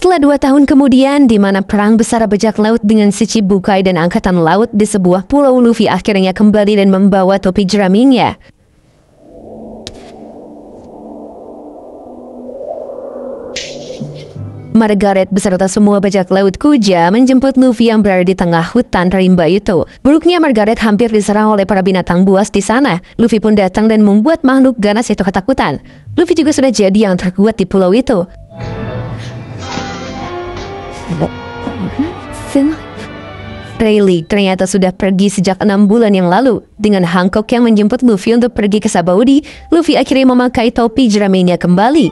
Setelah 2 tahun kemudian, di mana perang besar bajak laut dengan Shichibukai dan Angkatan Laut di sebuah pulau, Luffy akhirnya kembali dan membawa topi jeraminya. Margaret beserta semua bajak laut Kuja menjemput Luffy yang berada di tengah hutan rimba itu. Buruknya Margaret hampir diserang oleh para binatang buas di sana. Luffy pun datang dan membuat makhluk ganas itu ketakutan. Luffy juga sudah jadi yang terkuat di pulau itu. Rayleigh ternyata sudah pergi sejak 6 bulan yang lalu. Dengan Hancock yang menjemput Luffy untuk pergi ke Sabaudi, Luffy akhirnya memakai topi jeraminya kembali.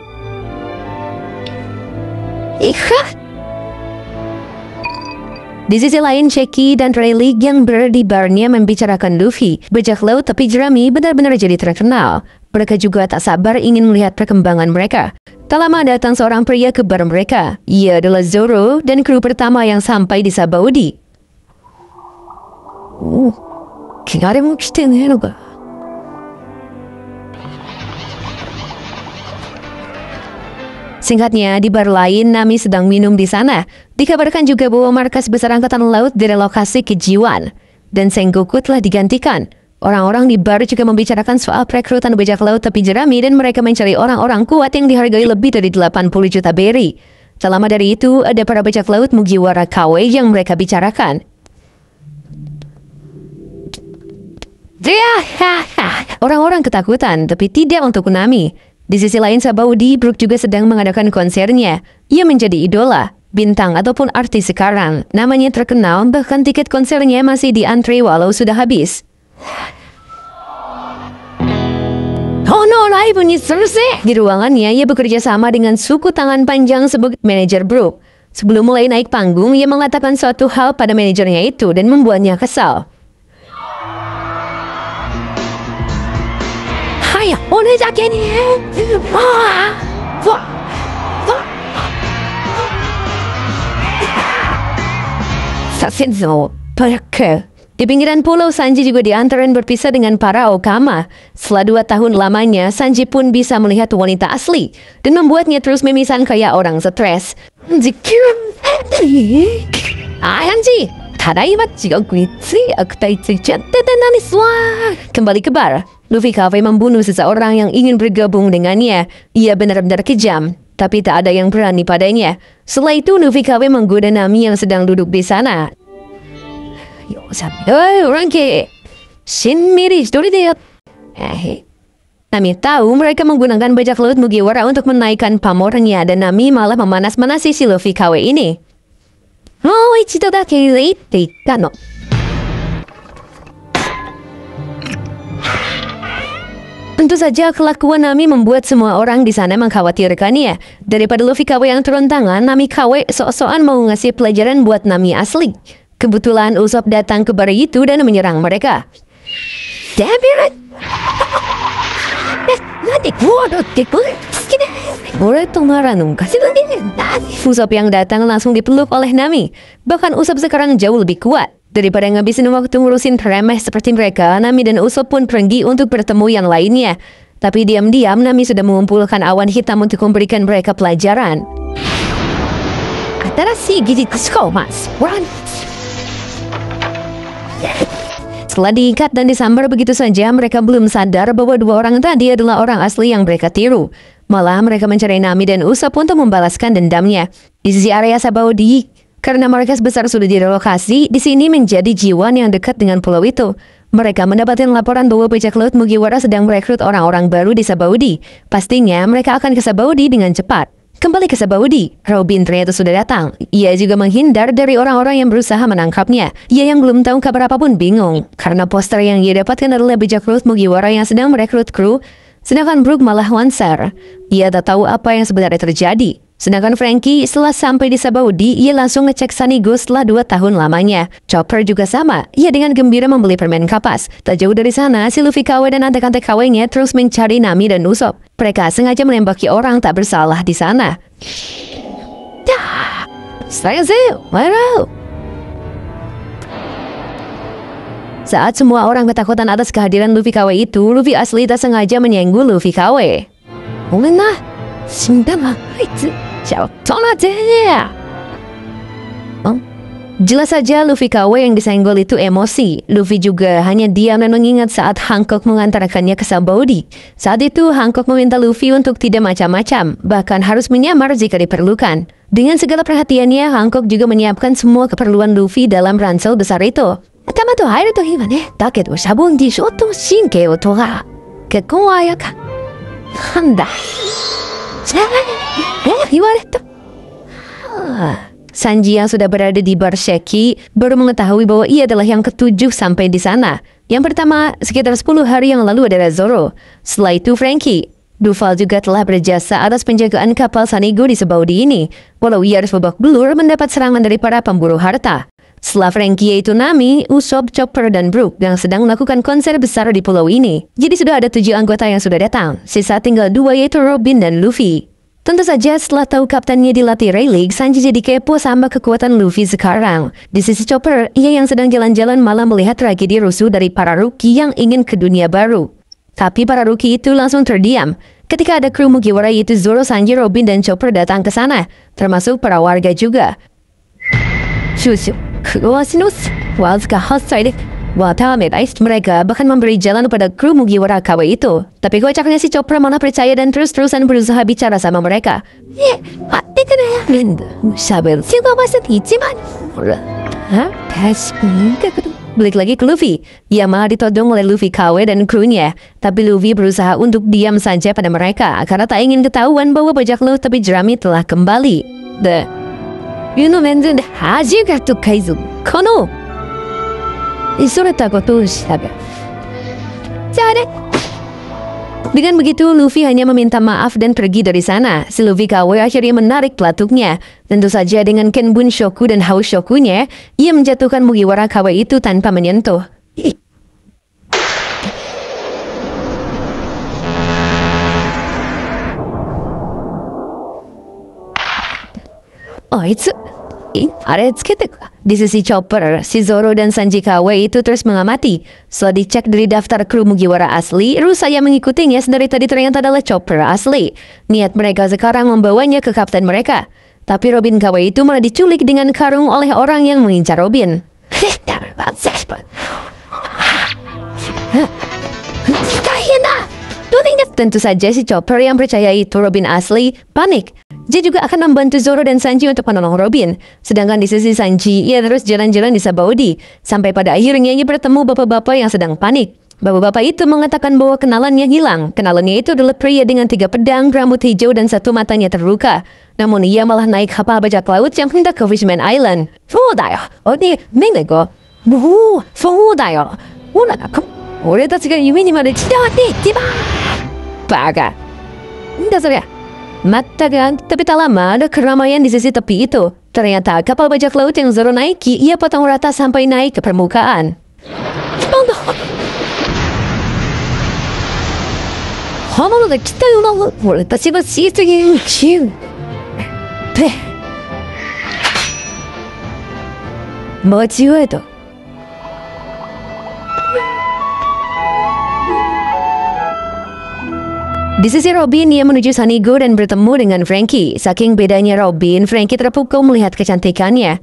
Di sisi lain, Sheki dan Rayleigh yang berada di barnya membicarakan Luffy. Bajak laut topi jerami benar-benar jadi terkenal. Mereka juga tak sabar ingin melihat perkembangan mereka. Tak lama datang seorang pria ke bar mereka. Ia adalah Zoro dan kru pertama yang sampai di Sabaudi. Singkatnya, di bar lain, Nami sedang minum di sana. Dikabarkan juga bahwa markas besar Angkatan Laut direlokasi ke Jiwan. Dan Sengoku telah digantikan. Orang-orang di bar juga membicarakan soal perekrutan bajak laut topi jerami dan mereka mencari orang-orang kuat yang dihargai lebih dari 80 juta berry. Tak lama dari itu, ada para bajak laut Mugiwara KW yang mereka bicarakan. Orang-orang ketakutan, tapi tidak untuk Nami. Di sisi lain, Sabaudi, Brook juga sedang mengadakan konsernya. Ia menjadi idola, bintang ataupun artis sekarang. Namanya terkenal, bahkan tiket konsernya masih diantri walau sudah habis. Live-nya selesai. Di ruangannya, ia bekerja sama dengan suku tangan panjang sebagai manajer Brook. Sebelum mulai naik panggung, ia mengatakan suatu hal pada manajernya itu dan membuatnya kesal. Di pinggiran pulau, Sanji juga diantar dan berpisah dengan para Okama. Setelah 2 tahun lamanya, Sanji pun bisa melihat wanita asli dan membuatnya terus mimisan kayak orang stres. Sanji, kembali ke bar. Luffy KW membunuh seseorang yang ingin bergabung dengannya. Ia benar-benar kejam, tapi tak ada yang berani padanya. Setelah itu, Luffy KW menggoda Nami yang sedang duduk di sana. Nami tahu mereka menggunakan bajak laut Mugiwara untuk menaikkan pamornya, dan Nami malah memanas-manasi si Luffy KW ini. Tentu saja kelakuan Nami membuat semua orang di sana mengkhawatirkannya. Daripada Luffy KW yang turun tangan, Nami KW sok-sokan mau ngasih pelajaran buat Nami asli. Kebetulan Usopp datang ke bar itu dan menyerang mereka. Usopp yang datang langsung dipeluk oleh Nami. Bahkan Usopp sekarang jauh lebih kuat. Daripada ngabisin waktu ngurusin remeh seperti mereka, Nami dan Usopp pun pergi untuk bertemu yang lainnya. Tapi diam-diam Nami sudah mengumpulkan awan hitam untuk memberikan mereka pelajaran. Setelah diikat dan disambar begitu saja, mereka belum sadar bahwa 2 orang tadi adalah orang asli yang mereka tiru. Malah mereka mencari Nami dan Usopp untuk membalaskan dendamnya. Di sisi area Sabaudi, karena markas besar sudah direlokasi, di sini menjadi Jiwan yang dekat dengan pulau itu. Mereka mendapatkan laporan bahwa bajak laut Mugiwara sedang merekrut orang-orang baru di Sabaudi. Pastinya mereka akan ke Sabaudi dengan cepat. Kembali ke Sabaudi, Robin ternyata sudah datang. Ia juga menghindar dari orang-orang yang berusaha menangkapnya. Ia yang belum tahu kabar apapun bingung, karena poster yang ia dapatkan adalah bajak laut Mugiwara yang sedang merekrut kru, sedangkan Brook malah wansar. Ia tak tahu apa yang sebenarnya terjadi. Sedangkan Franky setelah sampai di Sabaudi, ia langsung ngecek Sanigo setelah 2 tahun lamanya. Chopper juga sama, ia dengan gembira membeli permen kapas. Tak jauh dari sana, si Luffy KW dan antek-antek KW-nya terus mencari Nami dan Usopp. Mereka sengaja menembaki orang tak bersalah di sana. Saat semua orang ketakutan atas kehadiran Luffy KW itu, Luffy asli tak sengaja menyenggol Luffy KW. Jelas saja Luffy KW yang disenggol itu emosi. Luffy juga hanya diam dan mengingat saat Hancock mengantarkannya ke Sabaody. Saat itu Hancock meminta Luffy untuk tidak macam-macam, bahkan harus menyamar jika diperlukan. Dengan segala perhatiannya, Hancock juga menyiapkan semua keperluan Luffy dalam ransel besar itu. Pertama tuh air tuh gimana? Takedo sabun di shoto shinke o toga. Kekoaya ka. Handa. Gimana tuh? Sanji yang sudah berada di bar Sheki baru mengetahui bahwa ia adalah yang ketujuh sampai di sana. Yang pertama, sekitar 10 hari yang lalu adalah Zoro. Setelah itu Franky. Duval juga telah berjasa atas penjagaan kapal Sanigo di Sabaody ini, walau ia harus babak belur mendapat serangan dari para pemburu harta. Setelah Franky yaitu Nami, Usopp, Chopper, dan Brook yang sedang melakukan konser besar di pulau ini. Jadi sudah ada 7 anggota yang sudah datang. Sisa tinggal 2 yaitu Robin dan Luffy. Tentu saja setelah tahu kaptennya dilatih Rayleigh, Sanji jadi kepo sama kekuatan Luffy sekarang. Di sisi Chopper, ia yang sedang jalan-jalan malah melihat tragedi rusuh dari para rookie yang ingin ke dunia baru. Tapi para rookie itu langsung terdiam ketika ada kru Mugiwara yaitu Zoro, Sanji, Robin, dan Chopper datang ke sana, termasuk para warga juga. Shushu, Kuroashinus, Wazuka Hostai. Mereka bahkan memberi jalan pada kru Mugiwara KW itu. Tapi kocaknya si Chopper malah percaya dan terus-terusan berusaha bicara sama mereka. Balik lagi ke Luffy. Ia malah ditodong oleh Luffy KW dan krunya. Tapi Luffy berusaha untuk diam saja pada mereka karena tak ingin ketahuan bahwa bajak laut tapi jerami telah kembali. Dengan begitu, Luffy hanya meminta maaf dan pergi dari sana. Si Luffy KW akhirnya menarik pelatuknya. Tentu saja dengan Kenbun Shoku dan Hau Shokunya, ia menjatuhkan Mugiwara KW itu tanpa menyentuh. Di sisi Chopper, si Zoro dan Sanji KW itu terus mengamati. Setelah dicek dari daftar kru Mugiwara asli, rusa yang mengikutinya dari tadi ternyata adalah Chopper asli. Niat mereka sekarang membawanya ke kapten mereka. Tapi Robin KW itu malah diculik dengan karung oleh orang yang mengincar Robin. Tentu saja si Chopper yang percaya itu Robin asli panik. Dia juga akan membantu Zoro dan Sanji untuk menolong Robin. Sedangkan di sisi Sanji, ia terus jalan-jalan di Sabaody. Sampai pada akhirnya ia bertemu bapak-bapak yang sedang panik. Bapak-bapak itu mengatakan bahwa kenalannya hilang. Kenalannya itu adalah pria dengan 3 pedang, rambut hijau, dan 1 matanya terluka. Namun ia malah naik kapal bajak laut yang hendak ke Fishman Island. Tapi tak lama ada keramaian di sisi tepi itu. Ternyata kapal bajak laut yang Zoro naiki, ia potong rata sampai naik ke permukaan. Di sisi Robin, ia menuju Sanigo dan bertemu dengan Franky. Saking bedanya Robin, Franky terpukau melihat kecantikannya.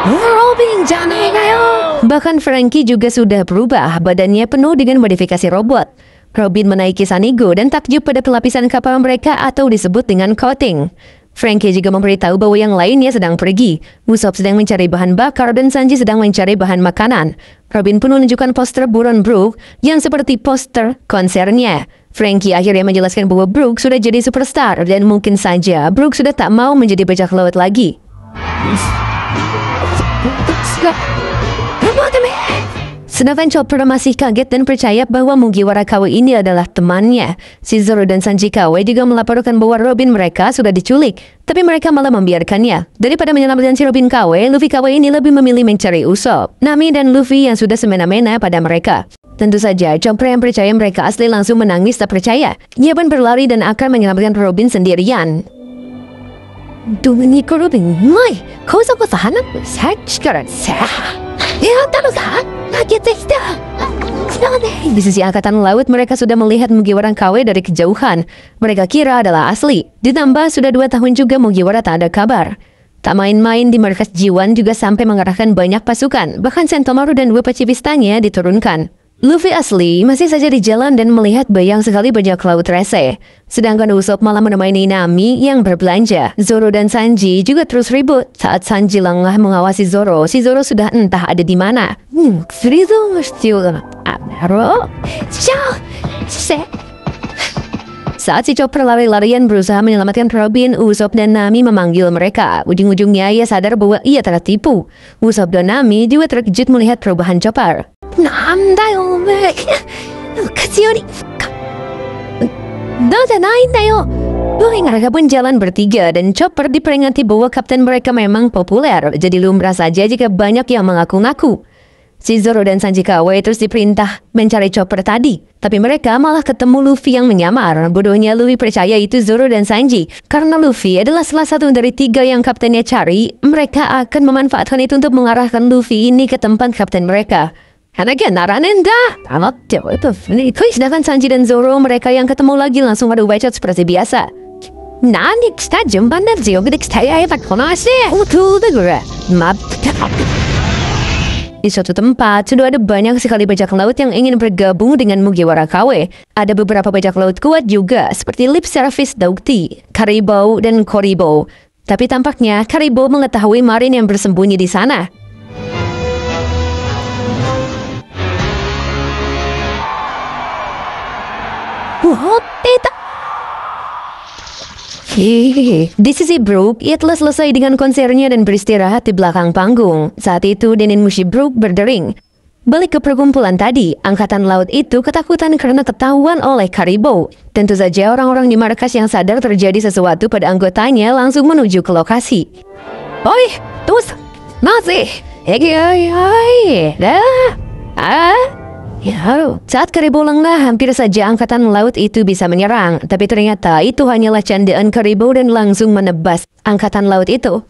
Robin, jangan kayo. Bahkan Franky juga sudah berubah, badannya penuh dengan modifikasi robot. Robin menaiki Sanigo dan takjub pada pelapisan kapal mereka atau disebut dengan coating. Franky juga memberitahu bahwa yang lainnya sedang pergi. Usopp sedang mencari bahan bakar dan Sanji sedang mencari bahan makanan. Robin pun menunjukkan poster buron Brook yang seperti poster konsernya. Franky akhirnya menjelaskan bahwa Brook sudah jadi superstar dan mungkin saja Brook sudah tak mau menjadi bajak laut lagi. Sedangkan Chopper masih kaget dan percaya bahwa Mugiwara KW ini adalah temannya. Si Zoro dan Sanji KW juga melaporkan bahwa Robin mereka sudah diculik, tapi mereka malah membiarkannya. Daripada menyelamatkan si Robin KW, Luffy KW ini lebih memilih mencari Usopp, Nami, dan Luffy yang sudah semena-mena pada mereka. Tentu saja, Chopper yang percaya mereka asli langsung menangis tak percaya. Ia pun berlari dan akan menyelamatkan Robin sendirian. Robin, kau suka tahanan? Saya sekarang saya. Di sisi angkatan laut, mereka sudah melihat Mugiwara KW dari kejauhan. Mereka kira adalah asli. Ditambah sudah 2 tahun juga Mugiwara tak ada kabar. Tak main-main, di markas Jiwan juga sampai mengerahkan banyak pasukan. Bahkan Sentomaru dan 2 pacifistanya diturunkan. Luffy asli masih saja di jalan dan melihat bayang sekali bajak laut rese. Sedangkan Usopp malah menemani Nami yang berbelanja. Zoro dan Sanji juga terus ribut. Saat Sanji lengah mengawasi Zoro, si Zoro sudah entah ada di mana. Saat si Chopper lari-larian berusaha menyelamatkan Robin, Usopp dan Nami memanggil mereka. Ujung-ujungnya ia sadar bahwa ia tertipu. Usopp dan Nami juga terkejut melihat perubahan Chopper. Mereka pun jalan bertiga dan Chopper diperingati bahwa kapten mereka memang populer. Jadi lumrah saja jika banyak yang mengaku-ngaku. Si Zoro dan Sanji KW terus diperintah mencari Chopper tadi. Tapi mereka malah ketemu Luffy yang menyamar. Bodohnya Luffy percaya itu Zoro dan Sanji. Karena Luffy adalah salah satu dari 3 yang kaptennya cari, mereka akan memanfaatkan itu untuk mengarahkan Luffy ini ke tempat kapten mereka. Sedangkan Sanji dan Zoro, mereka yang ketemu lagi langsung adu bacot seperti biasa. Di suatu tempat, sudah ada banyak sekali bajak laut yang ingin bergabung dengan Mugiwara KW. Ada beberapa bajak laut kuat juga, seperti Lip Service Doughty, Karibou, dan Koribo. Tapi tampaknya Karibou mengetahui Marin yang bersembunyi di sana. Di sisi Brook, ia telah selesai dengan konsernya dan beristirahat di belakang panggung. Saat itu, Denin Mushi Brook berdering. Balik ke perkumpulan tadi, angkatan laut itu ketakutan karena ketahuan oleh Karibou. Tentu saja orang-orang di markas yang sadar terjadi sesuatu pada anggotanya langsung menuju ke lokasi. Oi, terus, masih, saat Karibou lengah, hampir saja angkatan laut itu bisa menyerang. Tapi ternyata itu hanyalah candaan Karibou dan langsung menebas angkatan laut itu.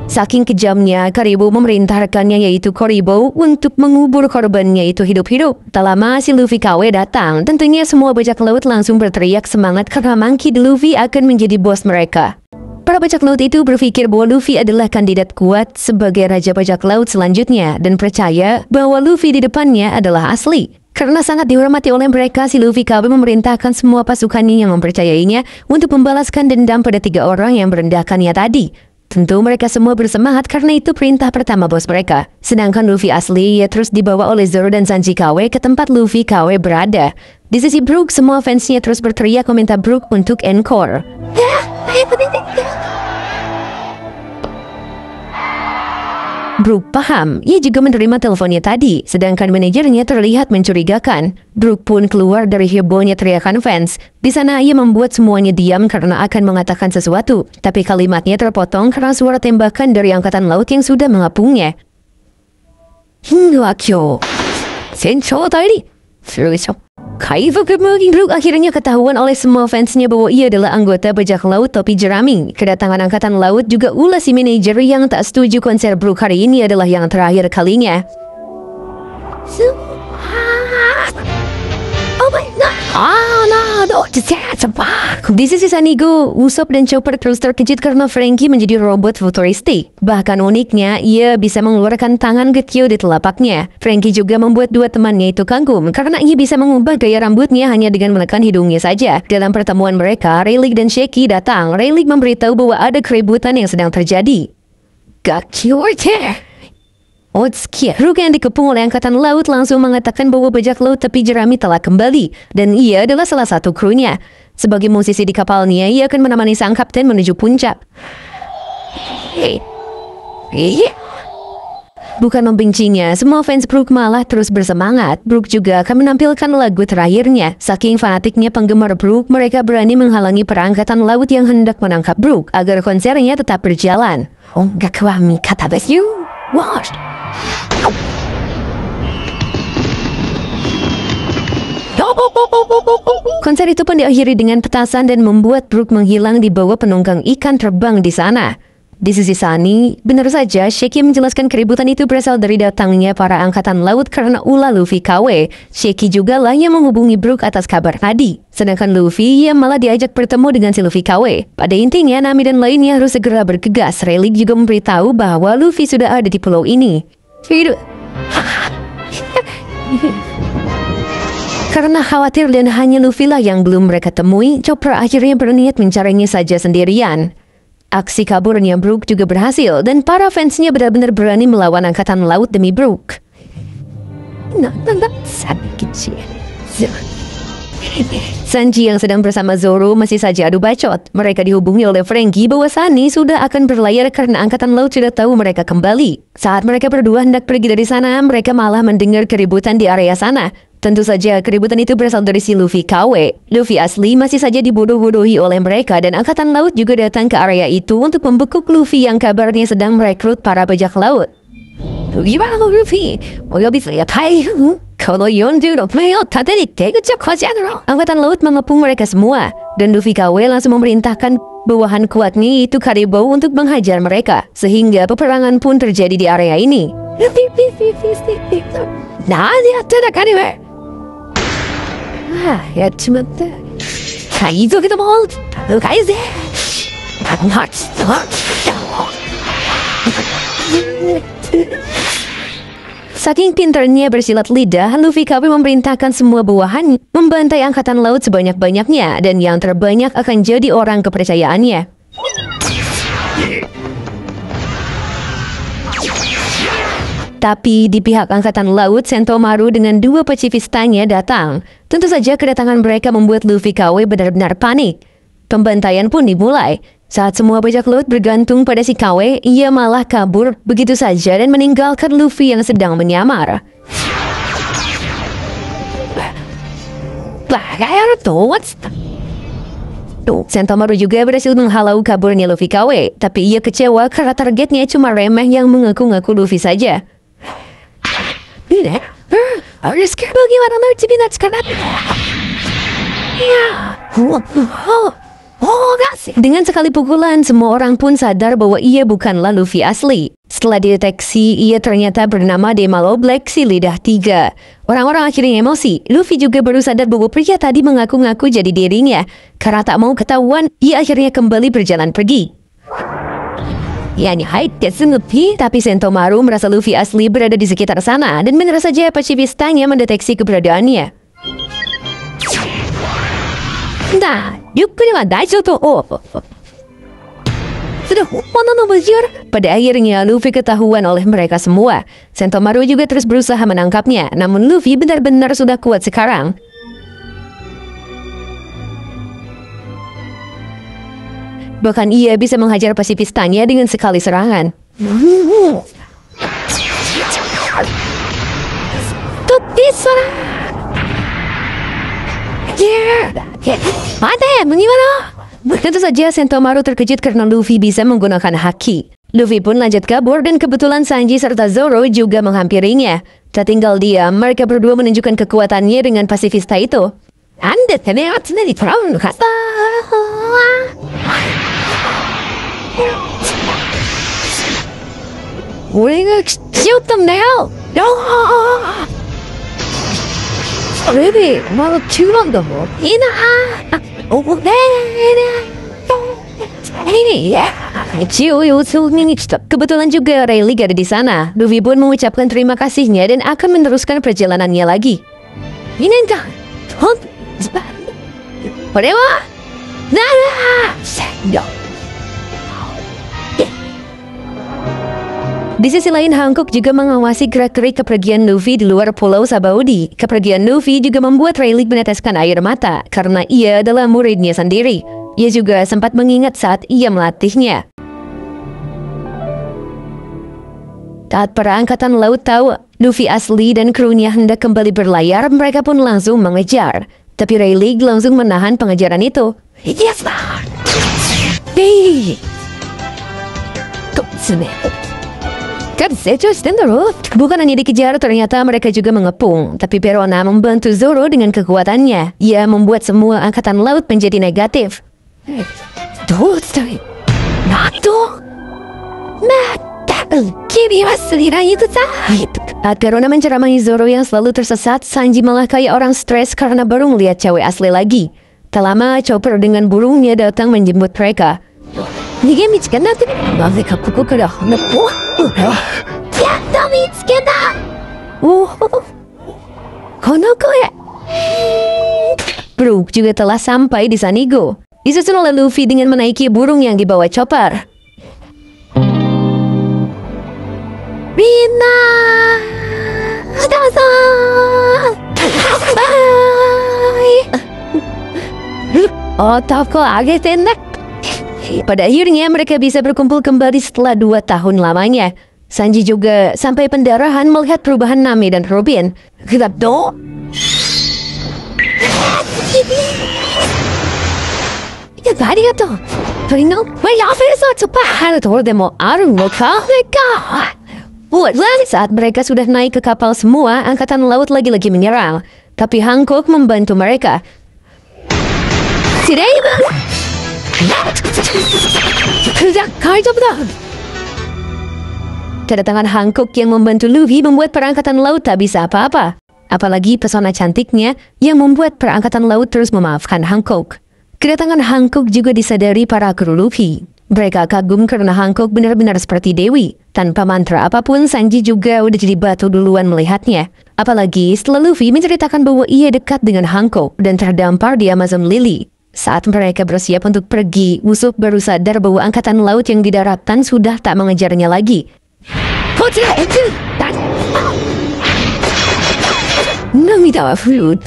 Saking kejamnya, Karibou memerintah rekannya yaitu Koribo untuk mengubur korbannya itu hidup-hidup. Tak lama si Luffy KW datang. Tentunya semua bajak laut langsung berteriak semangat karena Monkey D. Luffy akan menjadi bos mereka. Para bajak laut itu berpikir bahwa Luffy adalah kandidat kuat sebagai raja bajak laut selanjutnya dan percaya bahwa Luffy di depannya adalah asli. Karena sangat dihormati oleh mereka, si Luffy KW memerintahkan semua pasukannya yang mempercayainya untuk membalaskan dendam pada 3 orang yang merendahkannya tadi. Tentu mereka semua bersemangat karena itu perintah pertama bos mereka. Sedangkan Luffy asli, ia terus dibawa oleh Zoro dan Sanji KW ke tempat Luffy KW berada. Di sisi Brook, semua fansnya terus berteriak meminta Brook untuk encore. Brook paham, ia juga menerima teleponnya tadi, sedangkan manajernya terlihat mencurigakan. Brook pun keluar dari hebohnya teriakan fans. Di sana ia membuat semuanya diam karena akan mengatakan sesuatu, tapi kalimatnya terpotong karena suara tembakan dari angkatan laut yang sudah mengapungnya. Brook akhirnya ketahuan oleh semua fansnya bahwa ia adalah anggota bajak laut topi jerami. Kedatangan angkatan laut juga ulah si manajer yang tak setuju konser Brook hari ini adalah yang terakhir kalinya. Oh my god. Di sisi Sanigo, Usopp dan Chopper terus terkejut karena Franky menjadi robot futuristik. Bahkan uniknya, ia bisa mengeluarkan tangan kecil di telapaknya. Franky juga membuat 2 temannya itu kagum karena ia bisa mengubah gaya rambutnya hanya dengan menekan hidungnya saja. Dalam pertemuan mereka, Rayleigh dan Shaggy datang. Rayleigh memberitahu bahwa ada keributan yang sedang terjadi. Brook yang dikepung oleh angkatan laut langsung mengatakan bahwa bajak laut tepi jerami telah kembali dan ia adalah salah satu krunya. Sebagai musisi di kapalnya, ia akan menemani sang kapten menuju puncak. Bukan membencinya, semua fans Brook malah terus bersemangat. Brook juga akan menampilkan lagu terakhirnya. Saking fanatiknya penggemar Brook, mereka berani menghalangi para angkatan laut yang hendak menangkap Brook agar konsernya tetap berjalan. Konser itu pun diakhiri dengan petasan dan membuat Brook menghilang di bawah penunggang ikan terbang di sana. Di sisi Sunny, benar saja Shiki menjelaskan keributan itu berasal dari datangnya para angkatan laut karena ulah Luffy KW. Shiki juga lah yang menghubungi Brook atas kabar tadi. Sedangkan Luffy yang malah diajak bertemu dengan si Luffy KW. Pada intinya, Nami dan lainnya harus segera bergegas. Rayleigh juga memberitahu bahwa Luffy sudah ada di pulau ini. Karena khawatir dan hanya Luffy lah yang belum mereka temui, Chopper akhirnya berniat mencarinya saja sendirian. Aksi kaburnya Brook juga berhasil dan para fansnya benar-benar berani melawan angkatan laut demi Brook. Sanji yang sedang bersama Zoro masih saja adu bacot. Mereka dihubungi oleh Franky bahwa Sunny sudah akan berlayar karena angkatan laut sudah tahu mereka kembali. Saat mereka berdua hendak pergi dari sana, mereka malah mendengar keributan di area sana. Tentu saja keributan itu berasal dari si Luffy KW. Luffy asli masih saja dibodoh-bodohi oleh mereka dan angkatan laut juga datang ke area itu untuk membekuk Luffy yang kabarnya sedang merekrut para bajak laut. Gimana Luffy? Mau bisa ya tahu? Kalau Yondu Meo tadi tegak kau angkatan laut mengepung mereka semua dan Luffy KW langsung memerintahkan bawahan kuatnya itu Karibou untuk menghajar mereka sehingga peperangan pun terjadi di area ini. Nah, dia tidak Karibou. Ya cuma itu kita mau guys saking pintarnya bersilat lidah, Luffy KW memerintahkan semua bawahan membantai angkatan laut sebanyak-banyaknya dan yang terbanyak akan jadi orang kepercayaannya. Tapi di pihak angkatan laut, Sentomaru dengan dua pasifistanya datang. Tentu saja kedatangan mereka membuat Luffy KW benar-benar panik. Pembantaian pun dimulai. Saat semua bajak laut bergantung pada si KW, ia malah kabur begitu saja dan meninggalkan Luffy yang sedang menyamar. Sentomaru juga berhasil menghalau kaburnya Luffy KW, tapi ia kecewa karena targetnya cuma remeh yang mengaku-ngaku Luffy saja. Harus bagaimana nanti binat sekarang? Dengan sekali pukulan, semua orang pun sadar bahwa ia bukanlah Luffy asli. Setelah dideteksi, ia ternyata bernama Demalo Black si lidah tiga. Orang-orang akhirnya emosi. Luffy juga baru sadar bahwa pria tadi mengaku-ngaku jadi dirinya. Karena tak mau ketahuan, ia akhirnya kembali berjalan pergi. Tapi Sentomaru merasa Luffy asli berada di sekitar sana dan benar saja pasifistanya mendeteksi keberadaannya. Nah, pada akhirnya Luffy ketahuan oleh mereka semua. Sentomaru juga terus berusaha menangkapnya, namun Luffy benar-benar sudah kuat sekarang. Bahkan ia bisa menghajar pasifistanya dengan sekali serangan. Tentu saja Sentomaru terkejut karena Luffy bisa menggunakan haki. Luffy pun lanjut kabur dan kebetulan Sanji serta Zoro juga menghampirinya. Tak tinggal diam, mereka berdua menunjukkan kekuatannya dengan pasifista itu. Anda terlihat sendiri perahu kata. 우리가 지었던데요. Baby, malah curang dah. Ini ya. Kebetulan juga Rayleigh ada di sana. Luffy pun mengucapkan terima kasihnya dan akan meneruskan perjalanannya lagi. Ini entah. Di sisi lain, Hancock juga mengawasi gerak-gerik kepergian Luffy di luar pulau Sabaudi. Kepergian Luffy juga membuat Rayleigh meneteskan air mata karena ia adalah muridnya sendiri. Ia juga sempat mengingat saat ia melatihnya. Saat para angkatan laut tahu Luffy asli dan krunya hendak kembali berlayar, mereka pun langsung mengejar. Tapi Rayleigh langsung menahan pengejaran itu. Yes, bukan hanya dikejar, ternyata mereka juga mengepung. Tapi Perona membantu Zoro dengan kekuatannya. Ia membuat semua angkatan laut menjadi negatif. Kini wasliran itu sahid. Saat Verona menceramahi Zoro yang selalu tersesat, Sanji malah kayak orang stres karena baru melihat cewek asli lagi. Tak lama, Chopper dengan burungnya datang menjemput mereka. Nige michikana natte ne. Naze ka koko kara hana po. Yatta mitsukeeta. Kono koe. Brook juga telah sampai di Sanigo. Disusul oleh Luffy dengan menaiki burung yang dibawa Chopper. Rina, bye. Otakku agete ne. Pada akhirnya mereka bisa berkumpul kembali setelah 2 tahun lamanya. Sanji juga sampai pendarahan melihat perubahan Nami dan Robin. Kita do. Ya tadi itu. Rino, saat mereka sudah naik ke kapal semua, angkatan laut lagi-lagi menyerang. Tapi Hancock membantu mereka. Kedatangan Hancock yang membantu Luffy membuat perangkatan laut tak bisa apa-apa. Apalagi pesona cantiknya yang membuat perangkatan laut terus memaafkan Hancock. Kedatangan Hancock juga disadari para kru Luffy. Mereka kagum karena Hancock benar-benar seperti Dewi. Tanpa mantra apapun, Sanji juga udah jadi batu duluan melihatnya. Apalagi setelah Luffy menceritakan bahwa ia dekat dengan Hancock dan terdampar di Amazon Lily. Saat mereka bersiap untuk pergi, Usopp baru sadar bahwa angkatan laut yang di daratan sudah tak mengejarnya lagi.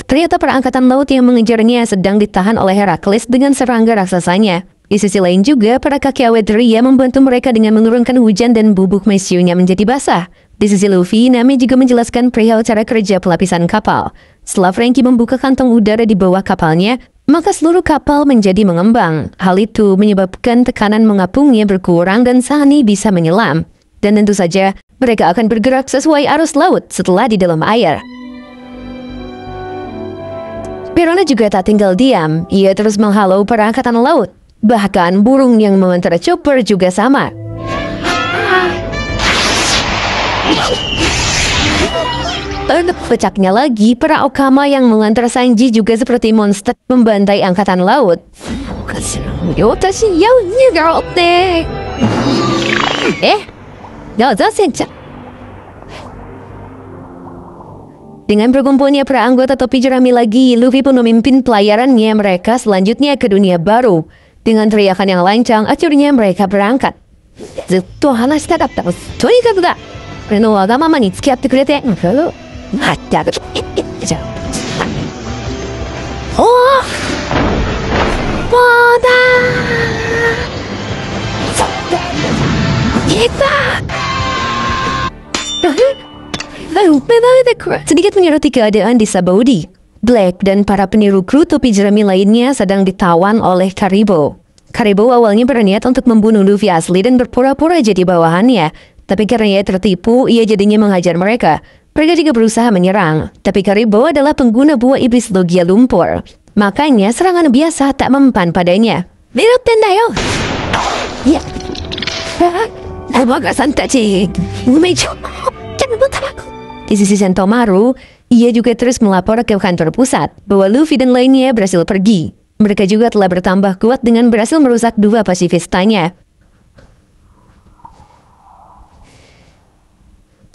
Ternyata perangkatan laut yang mengejarnya sedang ditahan oleh Herakles dengan serangga raksasanya. Di sisi lain juga, para kakek awet Ria membantu mereka dengan menurunkan hujan dan bubuk mesionya menjadi basah. Di sisi Luffy, Nami juga menjelaskan perihal cara kerja pelapisan kapal. Setelah Franky membuka kantong udara di bawah kapalnya, maka seluruh kapal menjadi mengembang. Hal itu menyebabkan tekanan mengapungnya berkurang dan Sunny bisa menyelam. Dan tentu saja, mereka akan bergerak sesuai arus laut setelah di dalam air. Verona juga tak tinggal diam, ia terus menghalau para angkatan laut. Bahkan burung yang mengantar Chopper juga sama. Pecaknya lagi, para Okama yang mengantar Sanji juga seperti monster membantai angkatan laut. Dengan berkumpulnya para anggota topi jerami lagi, Luffy pun memimpin pelayarannya mereka selanjutnya ke dunia baru. Dengan teriakan yang lancang, akhirnya mereka berangkat. Zutto hanashita datta. Tonikaku ga ore no wagamama ni tsukiyatte kurete. Oh! Wada! Kita! Sedikit menyoroti keadaan di Sabaudi. Black dan para peniru kru topi jerami lainnya sedang ditawan oleh Karibo. Karibo awalnya berniat untuk membunuh Luffy asli dan berpura-pura jadi bawahannya. Tapi karena ia tertipu, ia jadinya menghajar mereka. Mereka juga berusaha menyerang. Tapi Karibo adalah pengguna buah iblis logia lumpur. Makanya serangan biasa tak mempan padanya. Merutten da yo! Ya. Abagasan tachi. Umejo. Di sisi Sentomaru, ia juga terus melapor ke kantor pusat bahwa Luffy dan lainnya berhasil pergi. Mereka juga telah bertambah kuat dengan berhasil merusak 2 pasifistanya.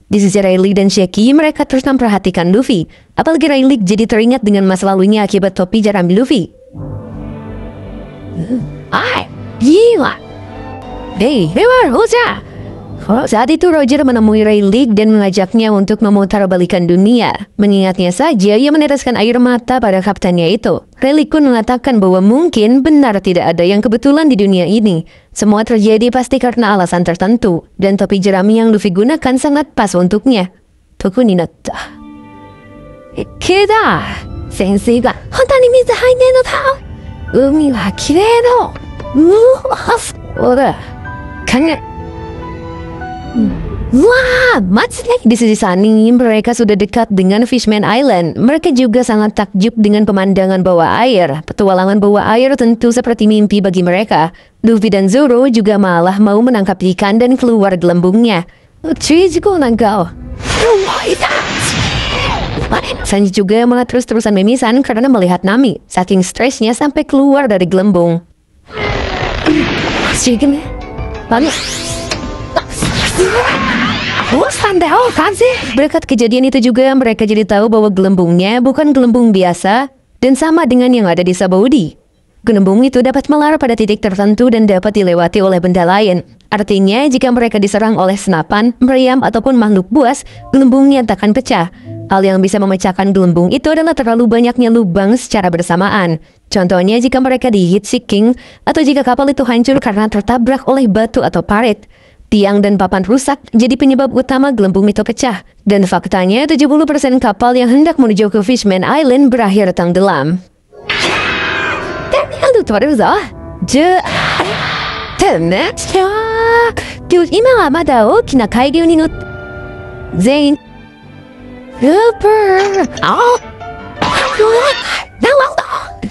Di sisi Rayleigh dan Sheki, mereka terus memperhatikan Luffy. Apalagi Rayleigh jadi teringat dengan masa lalunya akibat topi jerami Luffy. Gila! Hey, Hewar, Hoja! Saat itu Roger menemui Rayleigh dan mengajaknya untuk memutar balikan dunia. Mengingatnya saja, ia meneteskan air mata pada kaptennya itu. Rayleigh pun mengatakan bahwa mungkin benar tidak ada yang kebetulan di dunia ini. Semua terjadi pasti karena alasan tertentu. Dan topi jerami yang Luffy gunakan sangat pas untuknya. Toku ni natta. Keda! Sensei ga hontou ni mizu haite no ta. Umi wa kirei no. Ora. Kange. Wah, maksudnya di sisi Sunny mereka sudah dekat dengan Fishman Island. Mereka juga sangat takjub dengan pemandangan bawah air. Petualangan bawah air tentu seperti mimpi bagi mereka. Luffy dan Zoro juga malah mau menangkap ikan dan keluar gelembungnya. Sanji juga malah terus-terusan mimisan karena melihat Nami. Saking stresnya sampai keluar dari gelembung. Berkat kejadian itu juga mereka jadi tahu bahwa gelembungnya bukan gelembung biasa dan sama dengan yang ada di Sabaudi. Gelembung itu dapat melar pada titik tertentu dan dapat dilewati oleh benda lain. Artinya jika mereka diserang oleh senapan, meriam ataupun makhluk buas, gelembungnya takkan pecah. Hal yang bisa memecahkan gelembung itu adalah terlalu banyaknya lubang secara bersamaan. Contohnya jika mereka dihit sinking atau jika kapal itu hancur karena tertabrak oleh batu atau parit. Tiang dan papan rusak jadi penyebab utama gelembung itu pecah. Dan faktanya 70% kapal yang hendak menuju ke Fishman Island berakhir tenggelam.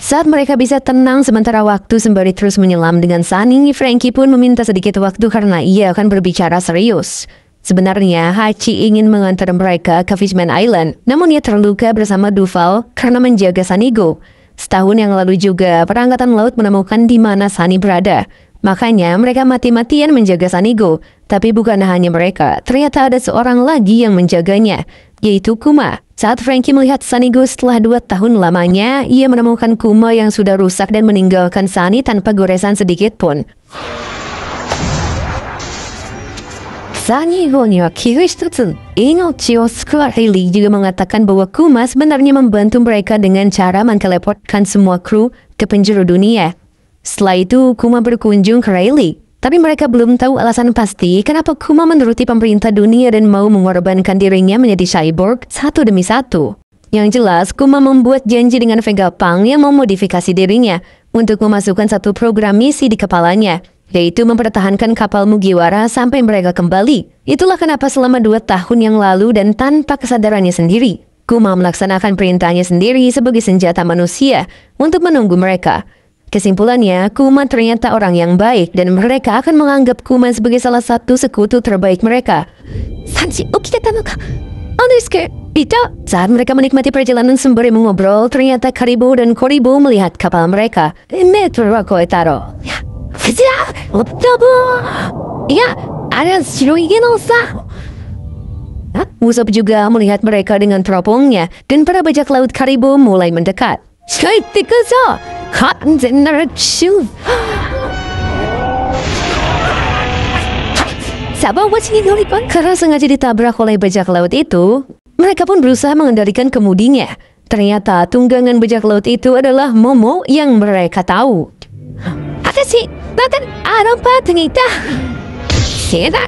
Saat mereka bisa tenang sementara waktu sembari terus menyelam dengan Sunny, Frankie pun meminta sedikit waktu karena ia akan berbicara serius. Sebenarnya Hachi ingin mengantar mereka ke Fishman Island, namun ia terluka bersama Duval karena menjaga Sanigo. Setahun yang lalu juga perangkatan laut menemukan di mana Sunny berada. Makanya mereka mati-matian menjaga Sanigo. Tapi bukan hanya mereka, ternyata ada seorang lagi yang menjaganya, yaitu Kuma. Saat Frankie melihat Sanigo setelah 2 tahun lamanya, ia menemukan Kuma yang sudah rusak dan meninggalkan Sunny tanpa goresan sedikit pun. Sanigo ni wa kiru hitotsu inochi o tsukuwa. Hailey juga mengatakan bahwa Kuma sebenarnya membantu mereka dengan cara menteleportkan semua kru ke penjuru dunia. Setelah itu, Kuma berkunjung ke Rayleigh. Tapi mereka belum tahu alasan pasti kenapa Kuma menuruti pemerintah dunia dan mau mengorbankan dirinya menjadi cyborg satu demi satu. Yang jelas, Kuma membuat janji dengan Vegapunk yang memodifikasi dirinya untuk memasukkan satu program misi di kepalanya, yaitu mempertahankan kapal Mugiwara sampai mereka kembali. Itulah kenapa selama 2 tahun yang lalu dan tanpa kesadarannya sendiri, Kuma melaksanakan perintahnya sendiri sebagai senjata manusia untuk menunggu mereka. Kesimpulannya, Kuma ternyata orang yang baik dan mereka akan menganggap Kuma sebagai salah satu sekutu terbaik mereka. Sanji, okiteta no ka? Andesuke, ita? Saat mereka menikmati perjalanan sembari mengobrol, ternyata Karibo dan Koribo melihat kapal mereka. Metro wa koetaro. Ya, kujira, otobo. Ya, ada shiroi ge no sa. Usopp juga melihat mereka dengan teropongnya dan para bajak laut Karibo mulai mendekat. Karena sengaja ditabrak oleh bajak laut itu, mereka pun berusaha mengendalikan kemudinya. Ternyata tunggangan bajak laut itu adalah Momo yang mereka tahu.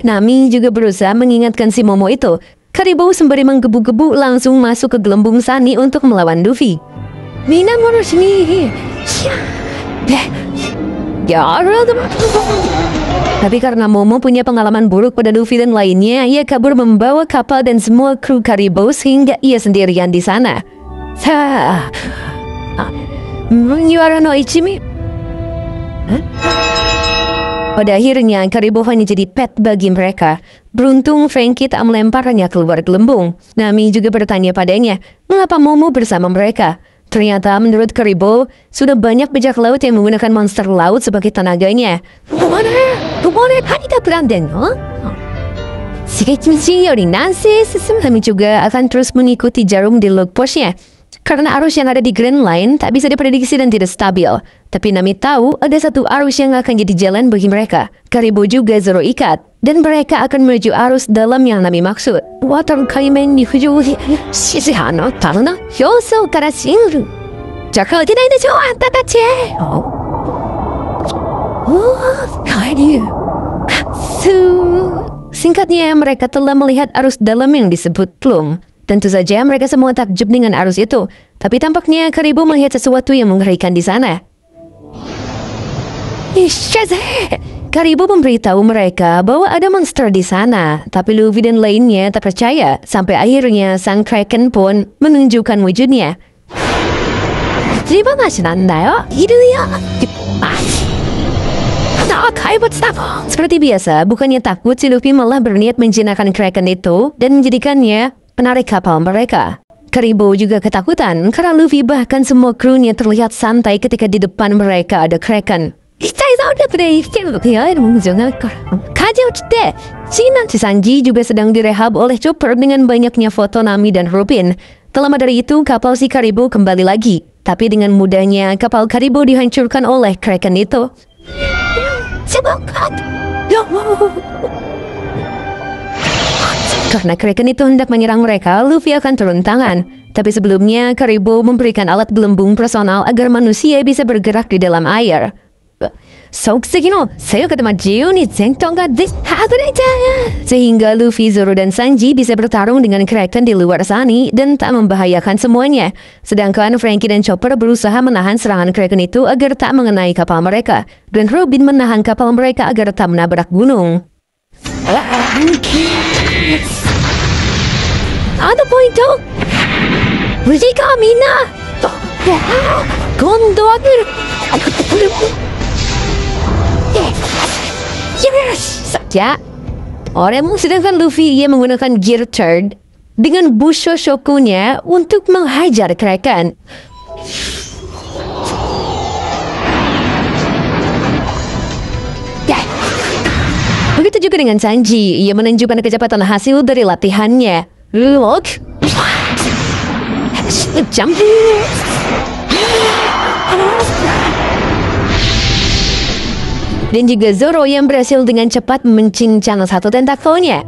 Nami juga berusaha mengingatkan si Momo itu. Karibo sembari menggebu-gebu langsung masuk ke gelembung Sunny untuk melawan Luffy. Tapi karena Momo punya pengalaman buruk pada Luffy dan lainnya, ia kabur membawa kapal dan semua kru Karibo sehingga ia sendirian di sana. Pada akhirnya, Karibo hanya jadi pet bagi mereka. Beruntung Frankie tak melemparnya keluar gelembung. Nami juga bertanya padanya, mengapa Momo bersama mereka? Ternyata menurut Karibo, sudah banyak bajak laut yang menggunakan monster laut sebagai tenaganya. Nami juga akan terus mengikuti jarum di log postnya. Karena arus yang ada di Grand Line tak bisa diprediksi dan tidak stabil. Tapi Nami tahu ada satu arus yang akan jadi jalan bagi mereka. Karibo juga Zoro ikat. Dan mereka akan menuju arus dalam yang Nami maksud. Water kaimen ni fujou shizuha no taru no hyosou kara shinru. Jaka utenai desho anta tachi. Singkatnya, mereka telah melihat arus dalam yang disebut plum. Tentu saja mereka semua takjub dengan arus itu. Tapi tampaknya Karibo melihat sesuatu yang mengerikan di sana. Shazam! Karibo memberitahu mereka bahwa ada monster di sana, tapi Luffy dan lainnya tak percaya. Sampai akhirnya sang Kraken pun menunjukkan wujudnya. Seperti biasa, bukannya takut, si Luffy malah berniat menjinakkan Kraken itu dan menjadikannya penarik kapal mereka. Karibo juga ketakutan karena Luffy bahkan semua krunya terlihat santai ketika di depan mereka ada Kraken. Si Sanji juga sedang direhab oleh Chopper dengan banyaknya foto Nami dan Robin. Tak lama dari itu, kapal si Karibo kembali lagi. Tapi dengan mudahnya, kapal Karibo dihancurkan oleh Kraken itu. Karena Kraken itu hendak menyerang mereka, Luffy akan turun tangan. Tapi sebelumnya, Karibo memberikan alat gelembung personal agar manusia bisa bergerak di dalam air. Sehingga Luffy, Zoro, dan Sanji bisa bertarung dengan Kraken di luar Sunny dan tak membahayakan semuanya. Sedangkan Franky dan Chopper berusaha menahan serangan Kraken itu agar tak mengenai kapal mereka. Dan Robin menahan kapal mereka agar tak menabrak gunung. Ada poin tuh. Musika Mina. Kondo Ya, sedangkan Luffy ia menggunakan Gear Third dengan Busho Shokunya untuk menghajar Kraken. Begitu juga dengan Sanji, ia menunjukkan kecepatan hasil dari latihannya. Look, jump. Dan juga Zoro yang berhasil dengan cepat mencincang satu tentakelnya.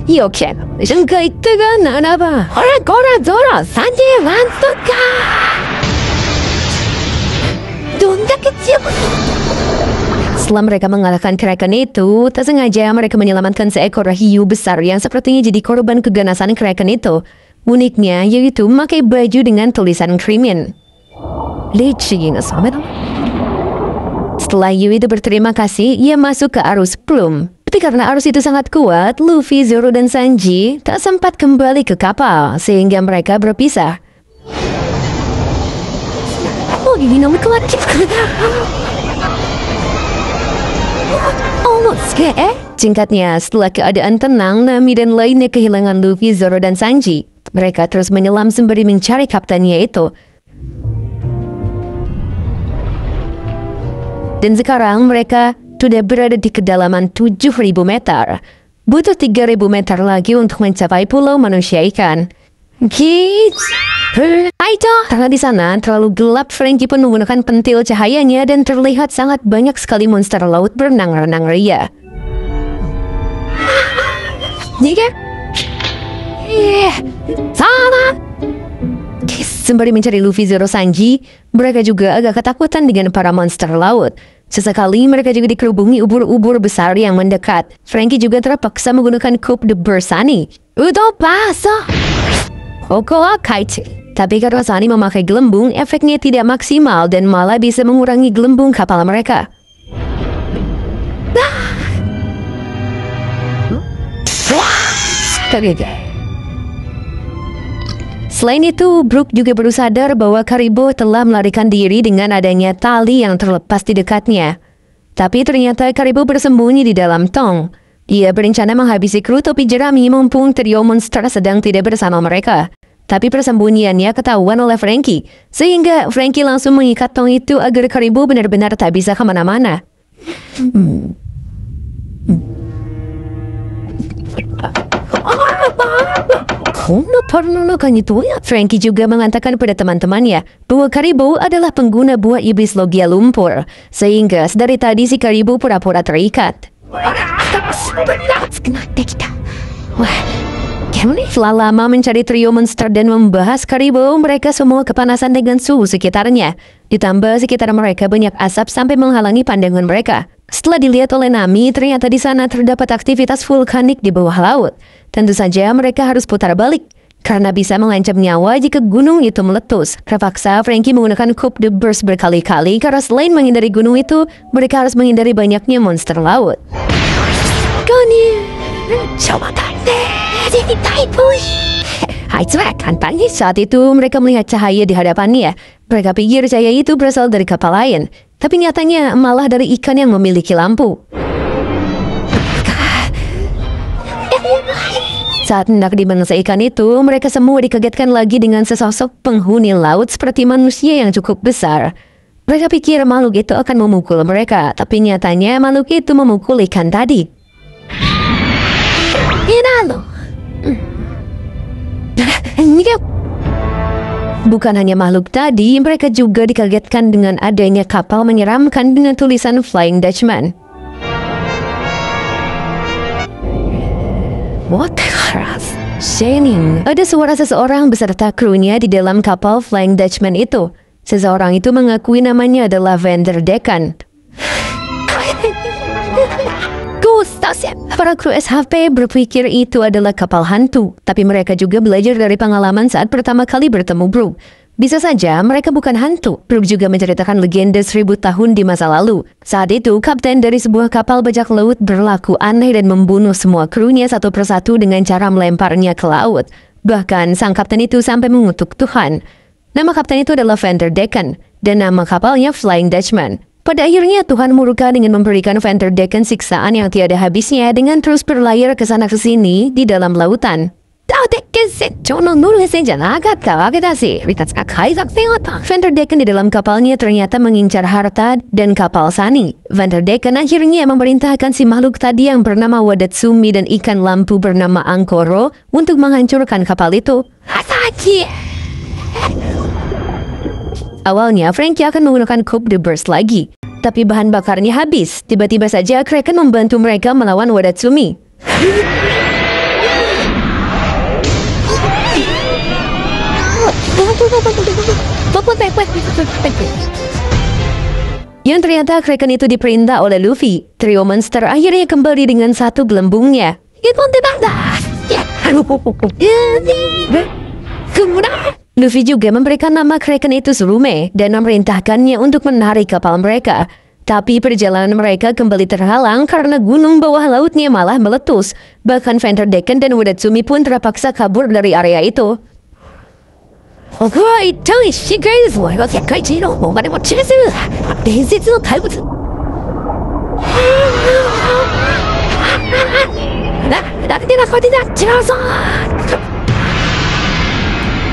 Yoke, jangka itu ga naraba. Kora Zoro, Sanji Wantoka. Setelah mereka mengalahkan Kraken itu, tak sengaja mereka menyelamatkan seekor hiu besar yang sepertinya jadi korban keganasan Kraken itu. Uniknya, yaitu memakai baju dengan tulisan krimin. Setelah Yu itu berterima kasih, ia masuk ke arus plum. Tapi karena arus itu sangat kuat, Luffy, Zoro, dan Sanji tak sempat kembali ke kapal, sehingga mereka berpisah. Singkatnya, setelah keadaan tenang, Nami dan lainnya kehilangan Luffy, Zoro, dan Sanji. Mereka terus menyelam sembari mencari kaptennya itu. Dan sekarang mereka sudah berada di kedalaman 7.000 meter. Butuh 3.000 meter lagi untuk mencapai pulau manusia ikan. Karena di sana terlalu gelap, Franky pun menggunakan pentil cahayanya dan terlihat sangat banyak sekali monster laut berenang-renang ria. Sana. Sembari mencari Luffy, Zoro, Sanji, mereka juga agak ketakutan dengan para monster laut. Sesekali mereka juga dikerubungi ubur-ubur besar yang mendekat. Franky juga terpaksa menggunakan Coupe de Bersani. Udah pasah. Okoa Kite. Tapi karena Sunny memakai gelembung, efeknya tidak maksimal dan malah bisa mengurangi gelembung kapal mereka. Selain itu, Brook juga baru sadar bahwa Karibo telah melarikan diri dengan adanya tali yang terlepas di dekatnya. Tapi ternyata Karibo bersembunyi di dalam tong. Ia berencana menghabisi kru topi jerami mumpung trio monster sedang tidak bersama mereka. Tapi persembunyiannya ketahuan oleh Franky, sehingga Franky langsung mengikat tong itu agar Karibo benar-benar tak bisa kemana-mana. Franky juga mengatakan pada teman-temannya bahwa Karibo adalah pengguna buah iblis logia lumpur, sehingga dari tadi si Karibo pura-pura terikat. Setelah lama mencari trio monster dan membahas Karibo, mereka semua kepanasan dengan suhu sekitarnya. Ditambah sekitar mereka banyak asap sampai menghalangi pandangan mereka. Setelah dilihat oleh Nami, ternyata di sana terdapat aktivitas vulkanik di bawah laut. Tentu saja mereka harus putar balik. Karena bisa mengancam nyawa jika gunung itu meletus, terpaksa Frankie menggunakan Coupe de Burst berkali-kali karena selain menghindari gunung itu, mereka harus menghindari banyaknya monster laut. Saat itu mereka melihat cahaya di hadapannya. Mereka pikir cahaya itu berasal dari kapal lain, tapi nyatanya malah dari ikan yang memiliki lampu. Saat hendak dibangsa ikan itu, mereka semua dikagetkan lagi dengan sesosok penghuni laut seperti manusia yang cukup besar. Mereka pikir makhluk itu akan memukul mereka, tapi nyatanya makhluk itu memukul ikan tadi. Bukan hanya makhluk tadi, mereka juga dikagetkan dengan adanya kapal menyeramkan dengan tulisan Flying Dutchman. What the Shining. Ada suara seseorang beserta krunya di dalam kapal Flying Dutchman itu. Seseorang itu mengakui namanya adalah Vanderdecken. Para kru SHP berpikir itu adalah kapal hantu, tapi mereka juga belajar dari pengalaman saat pertama kali bertemu Brooke. Bisa saja mereka bukan hantu. Brooke juga menceritakan legenda 1000 tahun di masa lalu. Saat itu, kapten dari sebuah kapal bajak laut berlaku aneh dan membunuh semua krunya satu persatu dengan cara melemparnya ke laut. Bahkan, sang kapten itu sampai mengutuk Tuhan. Nama kapten itu adalah Vanderdecken, dan nama kapalnya Flying Dutchman. Pada akhirnya, Tuhan murka dengan memberikan Vanderdecken siksaan yang tiada habisnya dengan terus berlayar ke sana ke sini di dalam lautan. Vanderdecken di dalam kapalnya ternyata mengincar harta dan kapal Sunny. Vanderdecken akhirnya memerintahkan si makhluk tadi yang bernama Wadatsumi dan ikan lampu bernama Ankoro untuk menghancurkan kapal itu. Awalnya Frankie akan menggunakan Coupe de Burst lagi, tapi bahan bakarnya habis. Tiba-tiba saja Kraken membantu mereka melawan Wadatsumi. Yang ternyata Kraken itu diperintah oleh Luffy. Trio monster akhirnya kembali dengan satu gelembungnya. Luffy juga memberikan nama Kraken itu Surume dan memerintahkannya untuk menarik kapal mereka. Tapi perjalanan mereka kembali terhalang karena gunung bawah lautnya malah meletus. Bahkan Vanderdecken dan Wadatsumi pun terpaksa kabur dari area itu.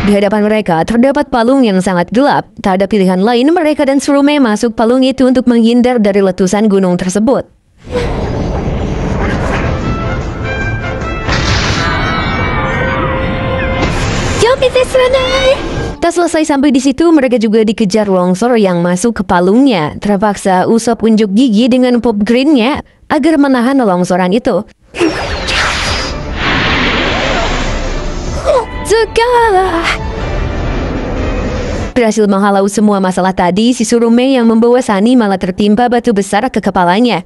Di hadapan mereka terdapat palung yang sangat gelap. Tak ada pilihan lain, mereka dan Surume masuk palung itu untuk menghindar dari letusan gunung tersebut. Tak selesai sampai di situ, mereka juga dikejar longsor yang masuk ke palungnya. Terpaksa Usopp unjuk gigi dengan pop greennya agar menahan longsoran itu. Berhasil menghalau semua masalah tadi, si Surume yang membawa Sunny malah tertimpa batu besar ke kepalanya.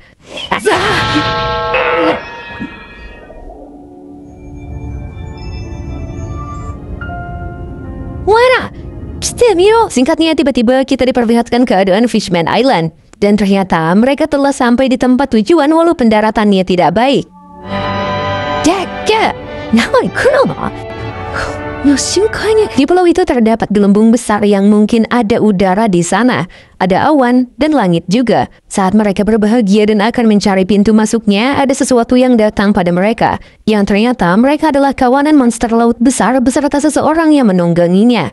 Wara! Singkatnya, tiba-tiba kita diperlihatkan keadaan Fishman Island. Dan ternyata mereka telah sampai di tempat tujuan walau pendaratannya tidak baik. Di pulau itu terdapat gelembung besar yang mungkin ada udara di sana. Ada awan dan langit juga. Saat mereka berbahagia dan akan mencari pintu masuknya, ada sesuatu yang datang pada mereka. Yang ternyata mereka adalah kawanan monster laut besar beserta seseorang yang menungganginya.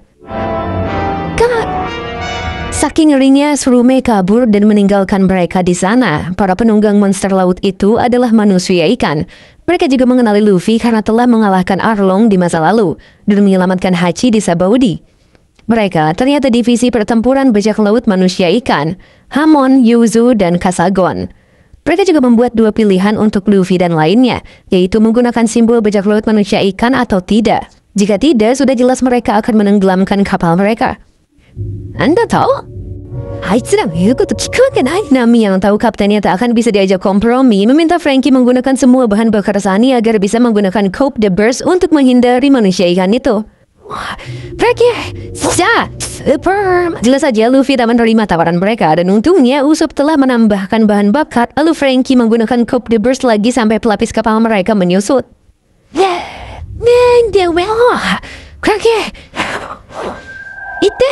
Saking ngerinya, Surume kabur dan meninggalkan mereka di sana. Para penunggang monster laut itu adalah manusia ikan. Mereka juga mengenali Luffy karena telah mengalahkan Arlong di masa lalu dan menyelamatkan Hachi di Sabaody. Mereka ternyata divisi pertempuran bajak laut manusia ikan, Hamon, Yuzu, dan Kasagon. Mereka juga membuat dua pilihan untuk Luffy dan lainnya, yaitu menggunakan simbol bajak laut manusia ikan atau tidak. Jika tidak, sudah jelas mereka akan menenggelamkan kapal mereka. Anda tahu? Nami yang tahu kaptennya tak akan bisa diajak kompromi meminta Frankie menggunakan semua bahan bakar Sunny agar bisa menggunakan Coupe de Burst untuk menghindari manusia ikan itu. Frankie, super. Jelas saja Luffy tak menerima tawaran mereka dan untungnya Usopp telah menambahkan bahan bakar. Lalu Frankie menggunakan Coupe de Burst lagi sampai pelapis kapal mereka menyusut. Frankie, itu.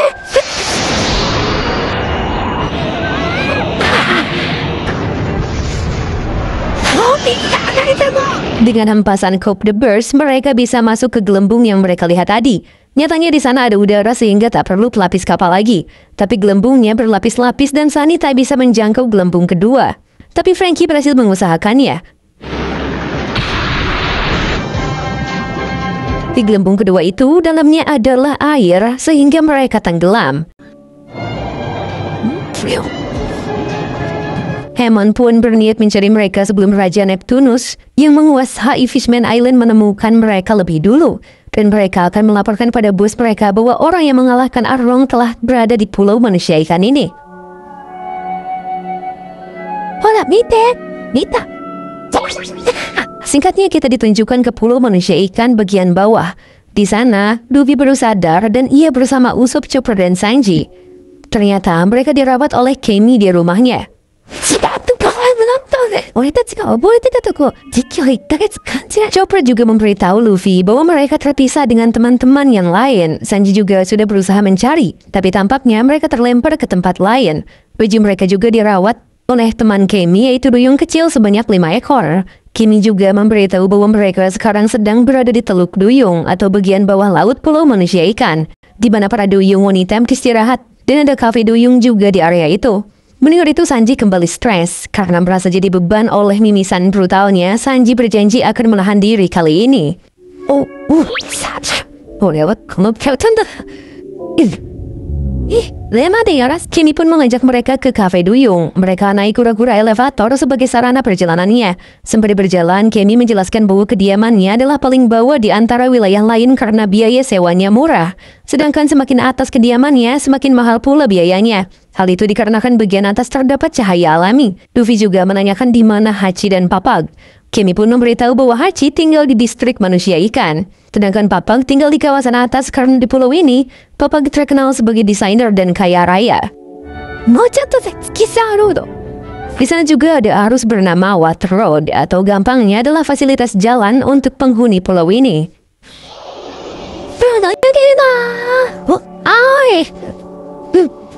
Dengan hempasan Coupe de Burst, mereka bisa masuk ke gelembung yang mereka lihat tadi. Nyatanya di sana ada udara sehingga tak perlu pelapis kapal lagi. Tapi gelembungnya berlapis-lapis dan Sunny tak bisa menjangkau gelembung kedua. Tapi Frankie berhasil mengusahakannya. Di gelembung kedua itu, dalamnya adalah air sehingga mereka tenggelam. Hammond pun berniat mencari mereka sebelum Raja Neptunus yang menguasai Fishman Island menemukan mereka lebih dulu. Dan mereka akan melaporkan pada bos mereka bahwa orang yang mengalahkan Arlong telah berada di pulau manusia ikan ini. Hola, Mita. Singkatnya kita ditunjukkan ke pulau manusia ikan bagian bawah. Di sana, Luffy baru sadar dan ia bersama Usopp, Chopper, dan Sanji. Ternyata mereka dirawat oleh Kemi di rumahnya. Chopper juga memberitahu Luffy bahwa mereka terpisah dengan teman-teman yang lain. Sanji juga sudah berusaha mencari, tapi tampaknya mereka terlempar ke tempat lain. Baju mereka juga dirawat oleh teman Kemi, yaitu duyung kecil sebanyak 5 ekor. Kemi juga memberitahu bahwa mereka sekarang sedang berada di Teluk Duyung atau bagian bawah laut pulau manusia ikan, di mana para duyung wanita beristirahat, dan ada kafe duyung juga di area itu. Mendengar itu Sanji kembali stres karena merasa jadi beban oleh mimisan brutalnya. Sanji berjanji akan menahan diri kali ini. Kemi pun mengajak mereka ke kafe duyung. Mereka naik kura-kura elevator sebagai sarana perjalanannya. Sembari berjalan, Kemi menjelaskan bahwa kediamannya adalah paling bawah di antara wilayah lain karena biaya sewanya murah. Sedangkan semakin atas kediamannya, semakin mahal pula biayanya. Hal itu dikarenakan bagian atas terdapat cahaya alami. Luffy juga menanyakan di mana Hachi dan Papag. Kemi pun memberitahu bahwa Hachi tinggal di distrik manusia ikan. Sedangkan Papag tinggal di kawasan atas karena di pulau ini, Papag terkenal sebagai desainer dan kaya raya. Di sana juga ada arus bernama Water Road, atau gampangnya adalah fasilitas jalan untuk penghuni pulau ini.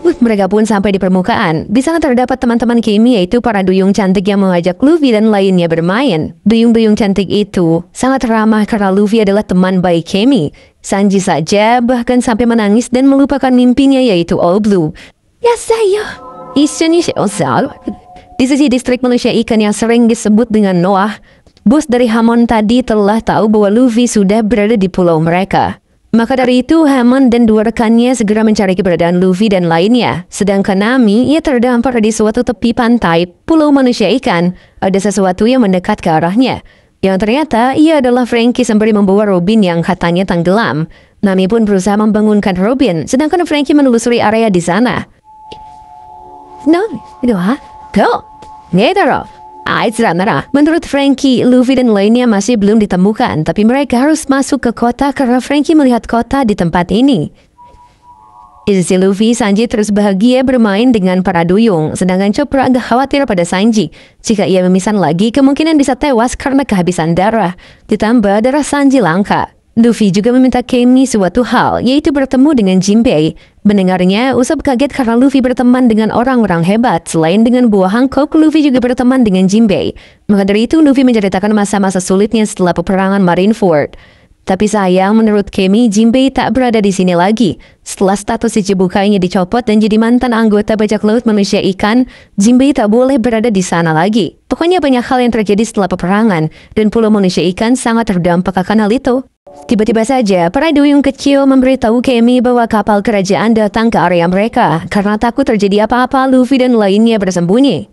Mereka pun sampai di permukaan. Di sana terdapat teman-teman Kemi, yaitu para duyung cantik yang mengajak Luffy dan lainnya bermain. Duyung-duyung cantik itu sangat ramah karena Luffy adalah teman baik Kemi. Sanji saja bahkan sampai menangis dan melupakan mimpinya, yaitu All Blue. Di sisi distrik manusia ikan yang sering disebut dengan Noah, bos dari Hammond tadi telah tahu bahwa Luffy sudah berada di pulau mereka. Maka dari itu, Hammond dan dua rekannya segera mencari keberadaan Luffy dan lainnya. Sedangkan Nami, ia terdampar di suatu tepi pantai pulau manusia ikan. Ada sesuatu yang mendekat ke arahnya. Yang ternyata, ia adalah Frankie sembari membawa Robin yang katanya tenggelam. Nami pun berusaha membangunkan Robin, sedangkan Frankie menelusuri area di sana. Menurut Frankie, Luffy dan lainnya masih belum ditemukan, tapi mereka harus masuk ke kota karena Frankie melihat kota di tempat ini. Di sisi Luffy, Sanji terus bahagia bermain dengan para duyung, sedangkan Chopper agak khawatir pada Sanji. Jika ia memisan lagi, kemungkinan bisa tewas karena kehabisan darah. Ditambah darah Sanji langka. Luffy juga meminta Kemi suatu hal, yaitu bertemu dengan Jinbei. Mendengarnya, Usopp kaget karena Luffy berteman dengan orang-orang hebat. Selain dengan buah Hancock, Luffy juga berteman dengan Jinbei. Maka dari itu, Luffy menceritakan masa-masa sulitnya setelah peperangan Marineford. Tapi sayang, menurut Kemi, Jinbei tak berada di sini lagi. Setelah status Ichibukainya dicopot dan jadi mantan anggota bajak laut manusia ikan, Jinbei tak boleh berada di sana lagi. Pokoknya banyak hal yang terjadi setelah peperangan, dan pulau manusia ikan sangat terdampak akan hal itu. Tiba-tiba saja, para duyung kecil memberitahu Kemi bahwa kapal kerajaan datang ke area mereka. Karena takut terjadi apa-apa, Luffy dan lainnya bersembunyi.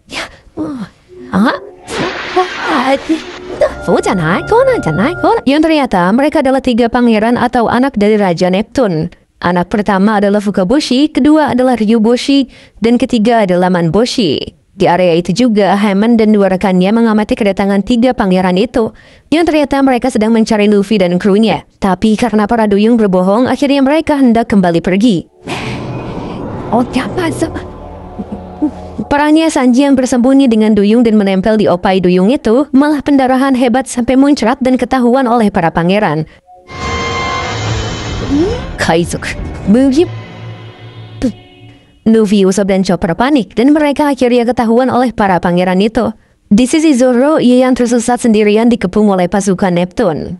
Yang ternyata mereka adalah 3 pangeran atau anak dari Raja Neptune. Anak pertama adalah Fukaboshi, kedua adalah Ryuboshi, dan ketiga adalah Manboshi. Di area itu juga, Hammond dan dua rekannya mengamati kedatangan 3 pangeran itu, yang ternyata mereka sedang mencari Luffy dan krunya. Tapi karena para duyung berbohong, akhirnya mereka hendak kembali pergi. Parahnya Sanji yang bersembunyi dengan duyung dan menempel di opai duyung itu, malah pendarahan hebat sampai muncrat dan ketahuan oleh para pangeran. Kaizuk, begitu. Luffy, Usopp, dan Chopper panik dan mereka akhirnya ketahuan oleh para pangeran itu. Di sisi Zoro, ia yang tersesat sendirian dikepung oleh pasukan Neptune.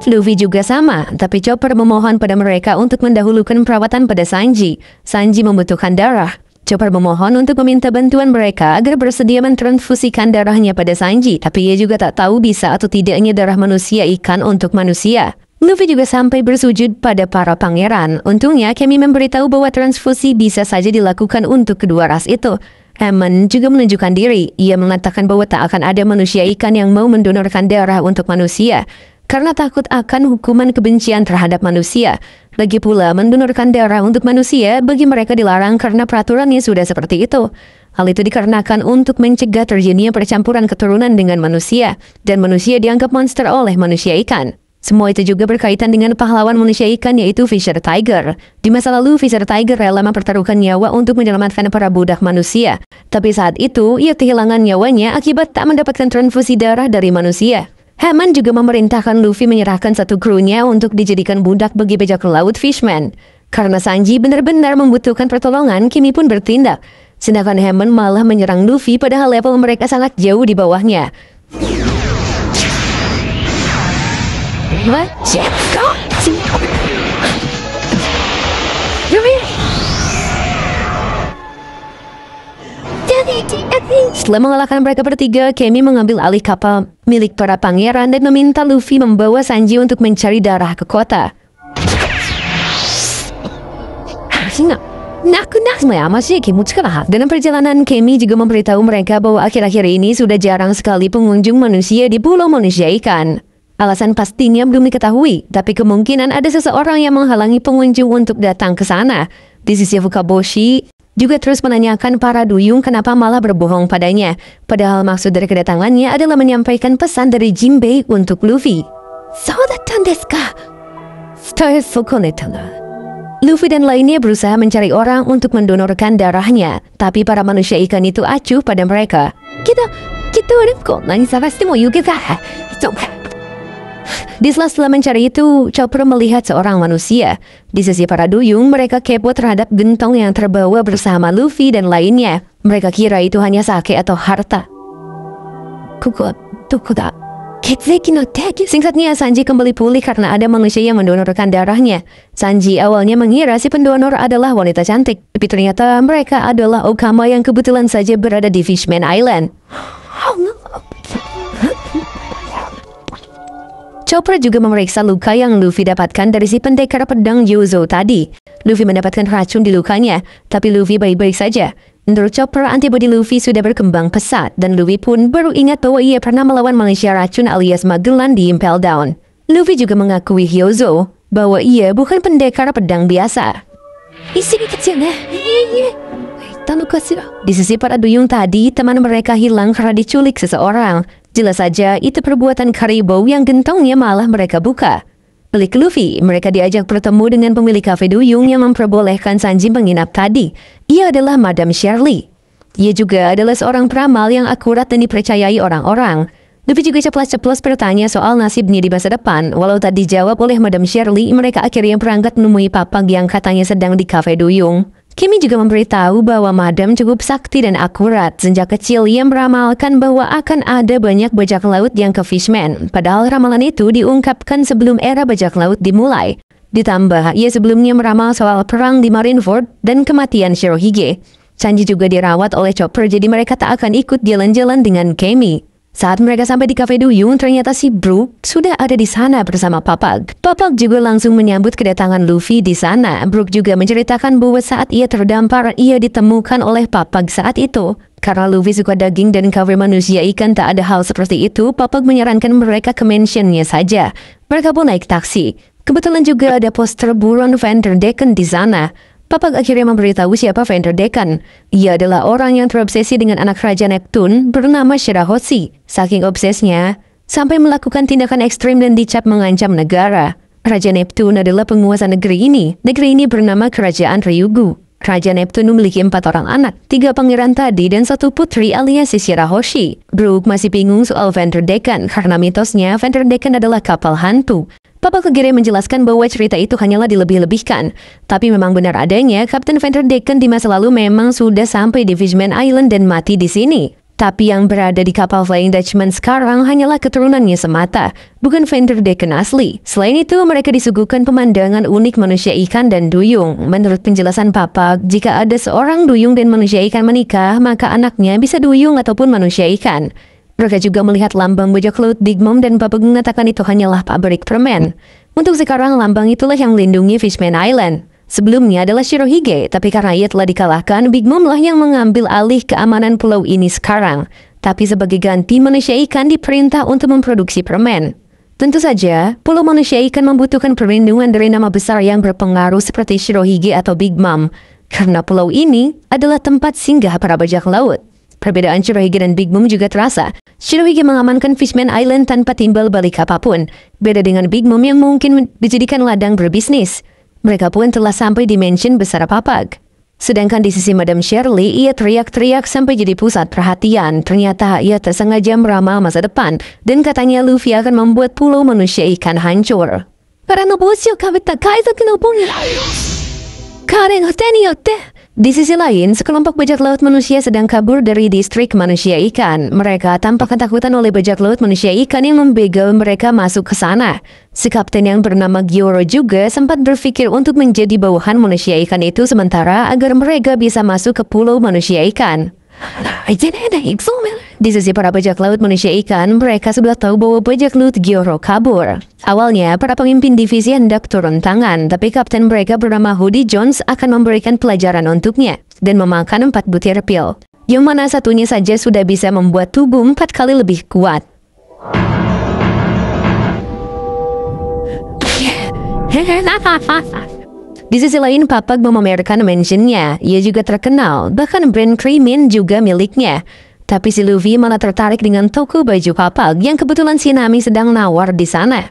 Luffy juga sama, tapi Chopper memohon pada mereka untuk mendahulukan perawatan pada Sanji. Sanji membutuhkan darah. Chopper memohon untuk meminta bantuan mereka agar bersedia mentransfusikan darahnya pada Sanji, tapi ia juga tak tahu bisa atau tidaknya darah manusia ikan untuk manusia. Luffy juga sampai bersujud pada para pangeran. Untungnya, Kemi memberitahu bahwa transfusi bisa saja dilakukan untuk kedua ras itu. Hammond juga menunjukkan diri. Ia mengatakan bahwa tak akan ada manusia ikan yang mau mendonorkan darah untuk manusia, karena takut akan hukuman kebencian terhadap manusia. Lagi pula, mendonorkan darah untuk manusia bagi mereka dilarang karena peraturannya sudah seperti itu. Hal itu dikarenakan untuk mencegah terjadinya percampuran keturunan dengan manusia, dan manusia dianggap monster oleh manusia ikan. Semua itu juga berkaitan dengan pahlawan manusia ikan, yaitu Fisher Tiger. Di masa lalu, Fisher Tiger rela mempertaruhkan nyawa untuk menyelamatkan para budak manusia. Tapi saat itu, ia kehilangan nyawanya akibat tak mendapatkan transfusi darah dari manusia. Hammond juga memerintahkan Luffy menyerahkan satu krunya untuk dijadikan budak bagi bajak laut Fishman. Karena Sanji benar-benar membutuhkan pertolongan, Kimi pun bertindak. Sedangkan Hammond malah menyerang Luffy padahal level mereka sangat jauh di bawahnya. Setelah mengalahkan mereka bertiga, Kemi mengambil alih kapal milik para pangeran dan meminta Luffy membawa Sanji untuk mencari darah ke kota. Dalam perjalanan, Kemi juga memberitahu mereka bahwa akhir-akhir ini sudah jarang sekali pengunjung manusia di pulau manusia ikan. Alasan pastinya belum diketahui, tapi kemungkinan ada seseorang yang menghalangi pengunjung untuk datang ke sana. Di sisi Fukaboshi juga terus menanyakan para duyung kenapa malah berbohong padanya. Padahal maksud dari kedatangannya adalah menyampaikan pesan dari Jinbei untuk Luffy. Luffy dan lainnya berusaha mencari orang untuk mendonorkan darahnya, tapi para manusia ikan itu acuh pada mereka. Di sela-sela mencari itu, Chopper melihat seorang manusia. Di sisi para duyung, mereka kepo terhadap gentong yang terbawa bersama Luffy dan lainnya. Mereka kira itu hanya sake atau harta. Singkatnya, Sanji kembali pulih karena ada manusia yang mendonorkan darahnya. Sanji awalnya mengira si pendonor adalah wanita cantik, tapi ternyata mereka adalah Okama yang kebetulan saja berada di Fishman Island. Chopper juga memeriksa luka yang Luffy dapatkan dari si pendekar pedang Yozo tadi. Luffy mendapatkan racun di lukanya, tapi Luffy baik-baik saja. Menurut Chopper, antibodi Luffy sudah berkembang pesat, dan Luffy pun baru ingat bahwa ia pernah melawan manusia racun alias Magellan di Impel Down. Luffy juga mengakui Yozo bahwa ia bukan pendekar pedang biasa. Di sisi para duyung tadi, teman mereka hilang karena diculik seseorang. Jelas saja itu perbuatan Karibou yang gentongnya malah mereka buka. Balik ke Luffy, mereka diajak bertemu dengan pemilik kafe duyung yang memperbolehkan Sanji menginap tadi. Ia adalah Madam Shirley. Ia juga adalah seorang peramal yang akurat dan dipercayai orang-orang. Luffy juga ceplas-ceplos bertanya soal nasibnya di masa depan. Walau tak dijawab oleh Madam Shirley, mereka akhirnya berangkat menemui Papag yang katanya sedang di kafe duyung. Kimi juga memberitahu bahwa Madam cukup sakti dan akurat. Sejak kecil ia meramalkan bahwa akan ada banyak bajak laut yang ke Fishman. Padahal ramalan itu diungkapkan sebelum era bajak laut dimulai. Ditambah, ia sebelumnya meramal soal perang di Marineford dan kematian Shirohige. Sanji juga dirawat oleh Chopper, jadi mereka tak akan ikut jalan-jalan dengan Kemi. Saat mereka sampai di kafe duyung, ternyata si Brook sudah ada di sana bersama Papag. Papag juga langsung menyambut kedatangan Luffy di sana. Brook juga menceritakan bahwa saat ia terdampar, ia ditemukan oleh Papag saat itu. Karena Luffy suka daging dan cover manusia ikan tak ada hal seperti itu, Papag menyarankan mereka ke mansionnya saja. Mereka pun naik taksi. Kebetulan juga ada poster buron Vanderdecken di sana. Papag akhirnya memberitahu siapa Vanderdecken. Ia adalah orang yang terobsesi dengan anak Raja Neptune bernama Shirahoshi. Saking obsesnya, sampai melakukan tindakan ekstrim dan dicap mengancam negara. Raja Neptune adalah penguasa negeri ini. Negeri ini bernama Kerajaan Ryugu. Raja Neptune memiliki 4 orang anak, 3 pangeran tadi dan 1 putri alias Shirahoshi. Brook masih bingung soal Vanderdecken karena mitosnya Vanderdecken adalah kapal hantu. Papa Kagere menjelaskan bahwa cerita itu hanyalah dilebih-lebihkan. Tapi memang benar adanya, Kapten Vanderdecken di masa lalu memang sudah sampai di Fishman Island dan mati di sini. Tapi yang berada di kapal Flying Dutchman sekarang hanyalah keturunannya semata, bukan Vanderdecken asli. Selain itu, mereka disuguhkan pemandangan unik manusia ikan dan duyung. Menurut penjelasan Papa, jika ada seorang duyung dan manusia ikan menikah, maka anaknya bisa duyung ataupun manusia ikan. Mereka juga melihat lambang bajak laut Big Mom dan Papa mengatakan itu hanyalah pabrik permen. Untuk sekarang, lambang itulah yang melindungi Fishman Island. Sebelumnya adalah Shirohige, tapi karena ia telah dikalahkan, Big Mom lah yang mengambil alih keamanan pulau ini sekarang. Tapi sebagai ganti, manusia ikan diperintah untuk memproduksi permen. Tentu saja, pulau manusia ikan membutuhkan perlindungan dari nama besar yang berpengaruh seperti Shirohige atau Big Mom. Karena pulau ini adalah tempat singgah para bajak laut. Perbedaan Shirohige dan Big Mom juga terasa. Shirohige mengamankan Fishman Island tanpa timbal balik apapun. Beda dengan Big Mom yang mungkin dijadikan ladang berbisnis. Mereka pun telah sampai di mansion besar Papag. Sedangkan di sisi Madam Shirley, ia teriak-teriak sampai jadi pusat perhatian. Ternyata ia tersengaja meramal masa depan. Dan katanya Luffy akan membuat pulau manusia ikan hancur. Di sisi lain, sekelompok bajak laut manusia sedang kabur dari distrik manusia ikan. Mereka tampak ketakutan oleh bajak laut manusia ikan yang membegal mereka masuk ke sana. Si kapten yang bernama Gyoro juga sempat berpikir untuk menjadi bawahan manusia ikan itu sementara agar mereka bisa masuk ke pulau manusia ikan. Di sisi para bajak laut manusia ikan, mereka sudah tahu bahwa bajak laut Gyoro kabur. Awalnya, para pemimpin divisi hendak turun tangan, tapi kapten mereka bernama Hoodie Jones akan memberikan pelajaran untuknya dan memakan 4 butir pil, yang mana satunya saja sudah bisa membuat tubuh 4 kali lebih kuat. Di sisi lain, Papag memamerkan mansionnya. Ia juga terkenal, bahkan brand Creamin juga miliknya. Tapi si Luffy malah tertarik dengan toko baju Papag yang kebetulan si Nami sedang nawar di sana.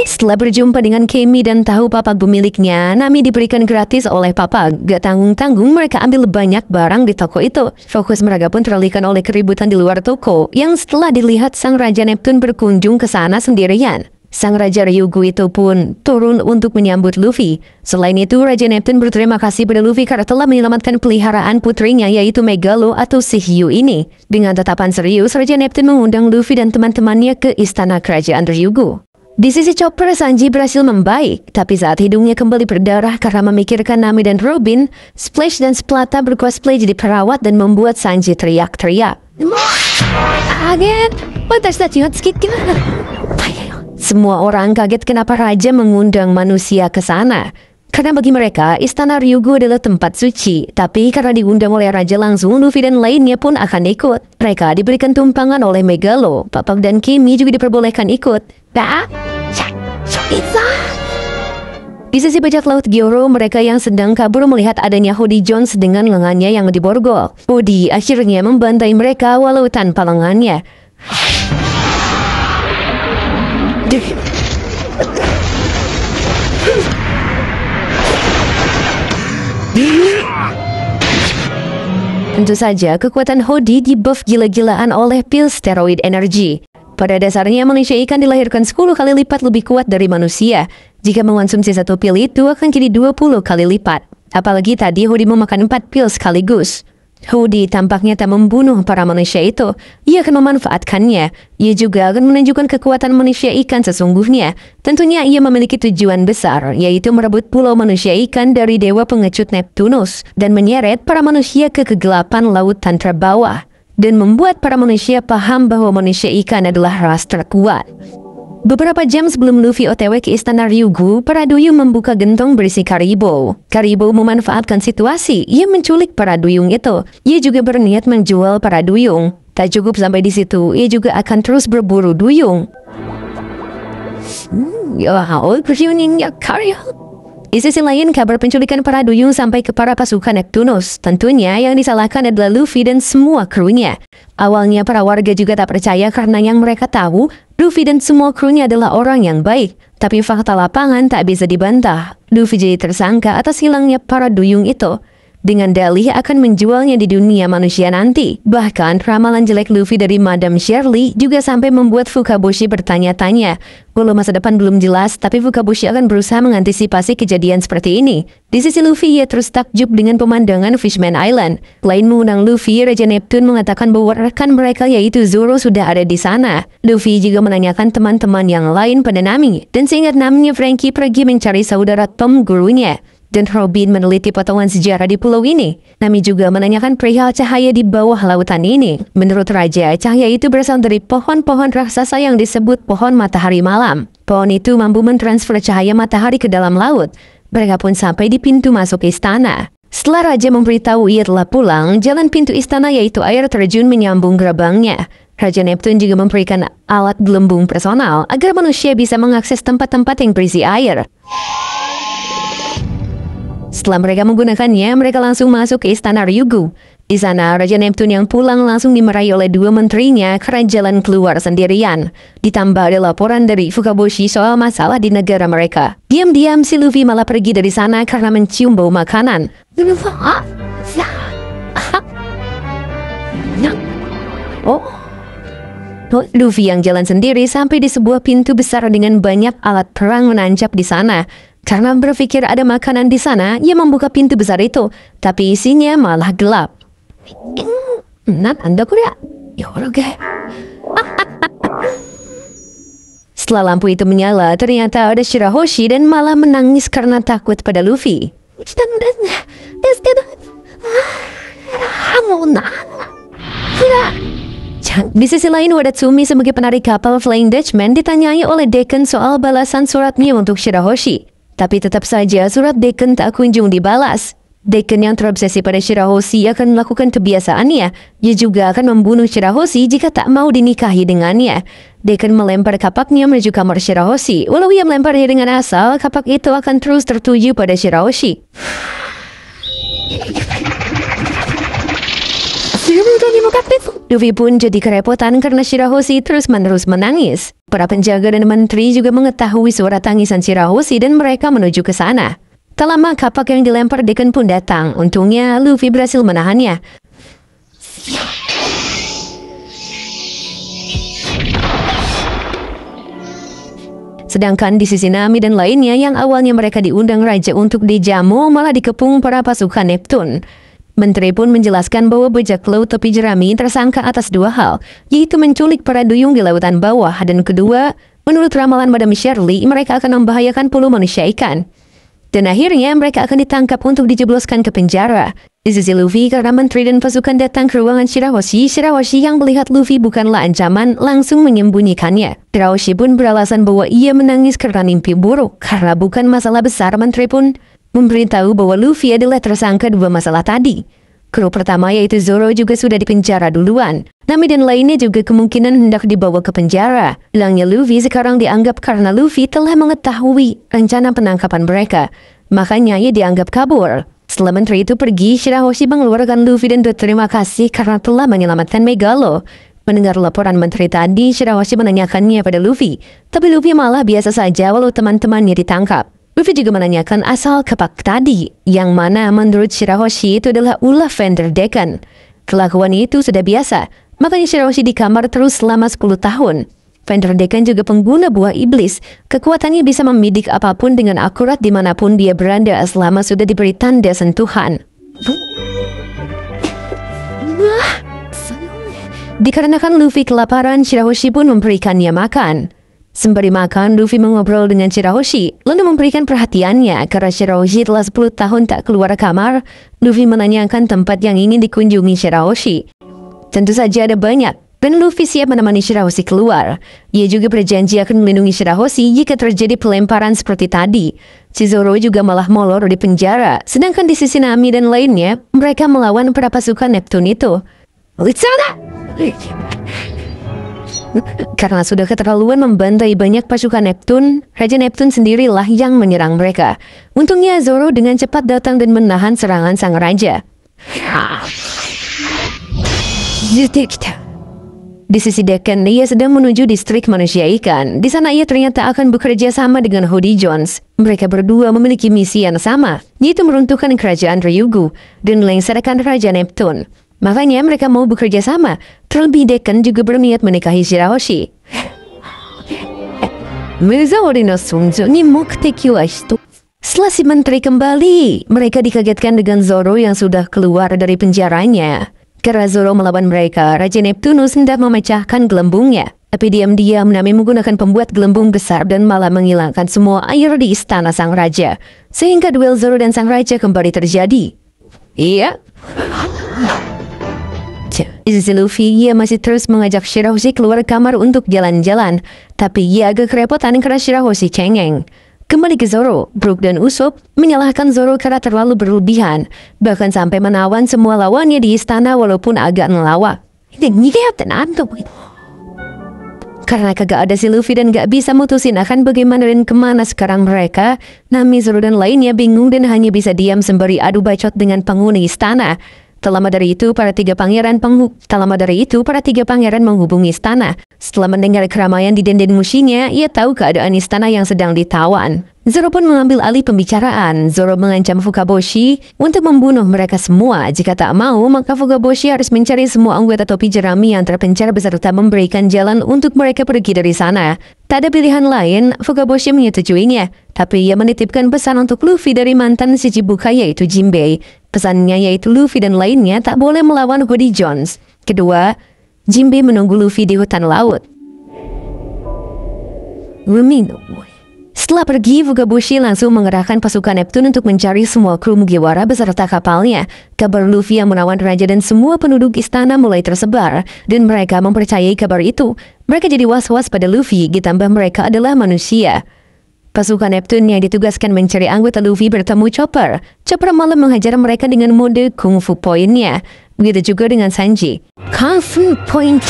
Setelah berjumpa dengan Kemi dan tahu Papag pemiliknya, Nami diberikan gratis oleh Papag. Gak tanggung-tanggung mereka ambil banyak barang di toko itu. Fokus mereka pun teralihkan oleh keributan di luar toko, yang setelah dilihat sang Raja Neptune berkunjung ke sana sendirian. Sang Raja Ryugu itu pun turun untuk menyambut Luffy. Selain itu, Raja Neptune berterima kasih pada Luffy karena telah menyelamatkan peliharaan putrinya yaitu Megalo atau si hiu ini. Dengan tatapan serius, Raja Neptune mengundang Luffy dan teman-temannya ke istana Kerajaan Ryugu. Di sisi Chopper, Sanji berhasil membaik, tapi saat hidungnya kembali berdarah karena memikirkan Nami dan Robin, Splash dan Splata bercosplay jadi perawat dan membuat Sanji teriak-teriak. Semua orang kaget kenapa Raja mengundang manusia ke sana. Karena bagi mereka, istana Ryugu adalah tempat suci. Tapi karena diundang oleh Raja langsung, Luffy dan lainnya pun akan ikut. Mereka diberikan tumpangan oleh Megalo. Papag dan Kimi juga diperbolehkan ikut. Di sisi bajak laut Gyoro, mereka yang sedang kabur melihat adanya Hoodie Jones dengan lengannya yang diborgol. Hoodie akhirnya membantai mereka walau tanpa lengannya. Tentu saja, kekuatan Hoodie dibuff gila-gilaan oleh pil steroid energi. Pada dasarnya, manusia ikan dilahirkan 10 kali lipat lebih kuat dari manusia. Jika mengonsumsi 1 pil itu akan jadi 20 kali lipat. Apalagi tadi Hoodie memakan 4 pil sekaligus. Hoodie tampaknya tak membunuh para manusia itu. Ia akan memanfaatkannya. Ia juga akan menunjukkan kekuatan manusia ikan sesungguhnya. Tentunya ia memiliki tujuan besar, yaitu merebut pulau manusia ikan dari dewa pengecut Neptunus dan menyeret para manusia ke kegelapan lautan terbawah dan membuat para manusia paham bahwa manusia ikan adalah ras terkuat. Beberapa jam sebelum Luffy OTW ke istana Ryugu, para duyung membuka gentong berisi Karibo. Karibo memanfaatkan situasi, ia menculik para duyung itu. Ia juga berniat menjual para duyung. Tak cukup sampai di situ, ia juga akan terus berburu duyung. Di sisi lain, kabar penculikan para duyung sampai ke para pasukan Neptunus. Tentunya yang disalahkan adalah Luffy dan semua krunya. Awalnya para warga juga tak percaya karena yang mereka tahu, Luffy dan semua krunya adalah orang yang baik. Tapi fakta lapangan tak bisa dibantah. Luffy jadi tersangka atas hilangnya para duyung itu, dengan dalih akan menjualnya di dunia manusia nanti. Bahkan, ramalan jelek Luffy dari Madame Shirley juga sampai membuat Fukaboshi bertanya-tanya. Walau masa depan belum jelas, tapi Fukaboshi akan berusaha mengantisipasi kejadian seperti ini. Di sisi Luffy, ia terus takjub dengan pemandangan Fishman Island. Selain mengundang Luffy, Raja Neptune mengatakan bahwa rekan mereka yaitu Zoro sudah ada di sana. Luffy juga menanyakan teman-teman yang lain pada Nami, dan seingat namanya Frankie pergi mencari saudara Tom gurunya. Dan Robin meneliti potongan sejarah di pulau ini. Nami juga menanyakan perihal cahaya di bawah lautan ini. Menurut Raja, cahaya itu berasal dari pohon-pohon raksasa yang disebut pohon matahari malam. Pohon itu mampu mentransfer cahaya matahari ke dalam laut. Mereka pun sampai di pintu masuk istana. Setelah Raja memberitahu ia telah pulang, jalan pintu istana yaitu air terjun menyambung gerbangnya. Raja Neptune juga memberikan alat gelembung personal agar manusia bisa mengakses tempat-tempat yang berisi air. Setelah mereka menggunakannya, mereka langsung masuk ke istana Ryugu. Di sana, Raja Neptune yang pulang langsung dimarahi oleh dua menterinya karena jalan keluar sendirian. Ditambah ada laporan dari Fukaboshi soal masalah di negara mereka. Diam-diam si Luffy malah pergi dari sana karena mencium bau makanan. Luffy yang jalan sendiri sampai di sebuah pintu besar dengan banyak alat perang menancap di sana. Karena berpikir ada makanan di sana, ia membuka pintu besar itu, tapi isinya malah gelap. Setelah lampu itu menyala, ternyata ada Shirahoshi dan malah menangis karena takut pada Luffy. Di sisi lain, Wadatsumi sebagai penarik kapal Flying Dutchman ditanyai oleh Deacon soal balasan suratnya untuk Shirahoshi. Tapi tetap saja surat Deacon tak kunjung dibalas. Deacon yang terobsesi pada Shirahoshi akan melakukan kebiasaannya. Ia juga akan membunuh Shirahoshi jika tak mau dinikahi dengannya. Deacon melempar kapaknya menuju kamar Shirahoshi. Walau ia melemparnya dengan asal, kapak itu akan terus tertuju pada Shirahoshi. Luffy pun jadi kerepotan karena Shirahoshi terus-menerus menangis. Para penjaga dan menteri juga mengetahui suara tangisan Shirahoshi dan mereka menuju ke sana. Tak lama kapak yang dilempar Deacon pun datang. Untungnya Luffy berhasil menahannya. Sedangkan di sisi Nami dan lainnya yang awalnya mereka diundang raja untuk dijamu malah dikepung para pasukan Neptune. Menteri pun menjelaskan bahwa bajak laut topi jerami tersangka atas dua hal, yaitu menculik para duyung di lautan bawah, dan kedua, menurut ramalan Madame Shirley, mereka akan membahayakan pulau manusia ikan. Dan akhirnya mereka akan ditangkap untuk dijebloskan ke penjara. Di sisi Luffy, karena menteri dan pasukan datang ke ruangan Shirahoshi, Shirahoshi yang melihat Luffy bukanlah ancaman langsung menyembunyikannya. Shirahoshi pun beralasan bahwa ia menangis karena mimpi buruk, karena bukan masalah besar. Menteri pun memberitahu bahwa Luffy adalah tersangka dua masalah tadi. Kru pertama yaitu Zoro juga sudah dipenjara duluan. Nami dan lainnya juga kemungkinan hendak dibawa ke penjara. Hilangnya Luffy sekarang dianggap karena Luffy telah mengetahui rencana penangkapan mereka. Makanya ia dianggap kabur. Setelah menteri itu pergi, Shirahoshi mengeluarkan Luffy dan berterima kasih karena telah menyelamatkan Megalo. Mendengar laporan menteri tadi, Shirahoshi menanyakannya pada Luffy. Tapi Luffy malah biasa saja walau teman-temannya ditangkap. Luffy juga menanyakan asal kapak tadi, yang mana menurut Shirahoshi itu adalah ulah Vanderdecken. Kelakuan itu sudah biasa, makanya Shirahoshi di kamar terus selama 10 tahun. Vanderdecken juga pengguna buah iblis, kekuatannya bisa membidik apapun dengan akurat dimanapun dia berada selama sudah diberi tanda sentuhan. Dikarenakan Luffy kelaparan, Shirahoshi pun memberikannya makan. Sembari makan, Luffy mengobrol dengan Shirahoshi, lalu memberikan perhatiannya karena Shirahoshi telah 10 tahun tak keluar kamar. Luffy menanyakan tempat yang ingin dikunjungi Shirahoshi. Tentu saja ada banyak. dan Luffy siap menemani Shirahoshi keluar. Ia juga berjanji akan melindungi Shirahoshi jika terjadi pelemparan seperti tadi. Si Zoro juga malah molor di penjara, sedangkan di sisi Nami dan lainnya, mereka melawan para pasukan Neptune itu. Karena sudah keterlaluan membantai banyak pasukan Neptune, Raja Neptune sendirilah yang menyerang mereka. Untungnya Zoro dengan cepat datang dan menahan serangan sang raja. Di sisi Dekan, ia sedang menuju distrik manusia ikan. Di sana ia ternyata akan bekerja sama dengan Hody Jones. Mereka berdua memiliki misi yang sama, yaitu meruntuhkan kerajaan Ryugu dan melengsarkan Raja Neptune. Makanya mereka mau bekerja sama. Terlebih Dekan juga berniat menikahi Shirahoshi. Setelah si menteri kembali, mereka dikagetkan dengan Zoro yang sudah keluar dari penjaranya. Karena Zoro melawan mereka, Raja Neptunus hendak memecahkan gelembungnya. Tapi diam-diam Nami menggunakan pembuat gelembung besar dan malah menghilangkan semua air di istana sang raja. Sehingga duel Zoro dan sang raja kembali terjadi. Iya. Di sisi Luffy, ia masih terus mengajak Shirahoshi keluar kamar untuk jalan-jalan. Tapi ia agak kerepotan karena Shirahoshi cengeng. Kembali ke Zoro, Brook dan Usopp menyalahkan Zoro karena terlalu berlebihan, bahkan sampai menawan semua lawannya di istana walaupun agak ngelawak. Karena kagak ada si Luffy dan gak bisa mutusin akan bagaimana dan kemana sekarang mereka, Nami, Zoro dan lainnya bingung dan hanya bisa diam sembari adu bacot dengan penghuni istana. Tak lama dari itu, para tiga pangeran menghubungi istana. Setelah mendengar keramaian di dinding musinya, ia tahu keadaan istana yang sedang ditawan. Zoro pun mengambil alih pembicaraan. Zoro mengancam Fukaboshi untuk membunuh mereka semua. Jika tak mau, maka Fukaboshi harus mencari semua anggota topi jerami yang terpencar beserta memberikan jalan untuk mereka pergi dari sana. Tak ada pilihan lain, Fukaboshi menyetujuinya. Tapi ia menitipkan pesan untuk Luffy dari mantan Shichibukai yaitu Jinbei. Pesannya yaitu Luffy dan lainnya tak boleh melawan Hody Jones. Kedua, Jinbei menunggu Luffy di hutan laut. Setelah pergi, Fukaboshi langsung mengerahkan pasukan Neptune untuk mencari semua kru Mugiwara beserta kapalnya. Kabar Luffy yang menawan raja dan semua penduduk istana mulai tersebar, dan mereka mempercayai kabar itu. Mereka jadi was-was pada Luffy, ditambah mereka adalah manusia. Pasukan Neptune yang ditugaskan mencari anggota Luffy bertemu Chopper. Chopper malah menghajar mereka dengan mode Kung Fu Point-nya. Begitu juga dengan Sanji. Kung Fu Point.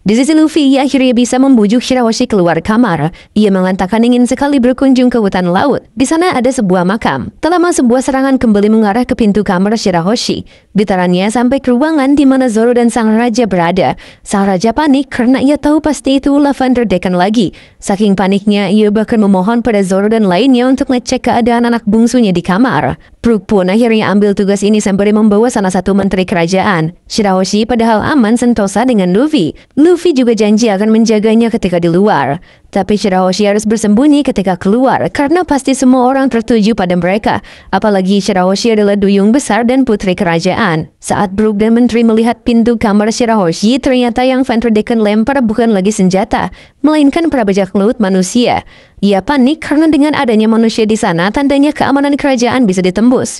Di sisi Luffy, ia akhirnya bisa membujuk Shirahoshi keluar kamar. Ia mengatakan ingin sekali berkunjung ke hutan laut. Di sana ada sebuah makam. Tak lama sebuah serangan kembali mengarah ke pintu kamar Shirahoshi. Getarannya sampai ke ruangan di mana Zoro dan sang raja berada. Sang raja panik karena ia tahu pasti itu Lavender Dekan lagi. Saking paniknya, ia bahkan memohon pada Zoro dan lainnya untuk ngecek keadaan anak bungsunya di kamar. Brook pun akhirnya ambil tugas ini sambil membawa salah satu menteri kerajaan. Shirahoshi padahal aman sentosa dengan Luffy. Luffy juga janji akan menjaganya ketika di luar. Tapi Shirahoshi harus bersembunyi ketika keluar karena pasti semua orang tertuju pada mereka. Apalagi Shirahoshi adalah duyung besar dan putri kerajaan. Saat Brook dan menteri melihat pintu kamar Shirahoshi, ternyata yang Lavender Dekan lempar bukan lagi senjata, melainkan para bajak laut manusia. Ia panik karena dengan adanya manusia di sana, tandanya keamanan kerajaan bisa ditembus.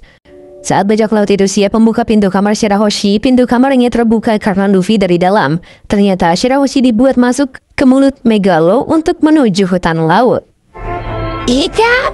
Saat bajak laut itu siap membuka pintu kamar Shirahoshi, pintu kamarnya terbuka karena Luffy dari dalam. Ternyata Shirahoshi dibuat masuk ke mulut Megalo untuk menuju hutan laut. Ika,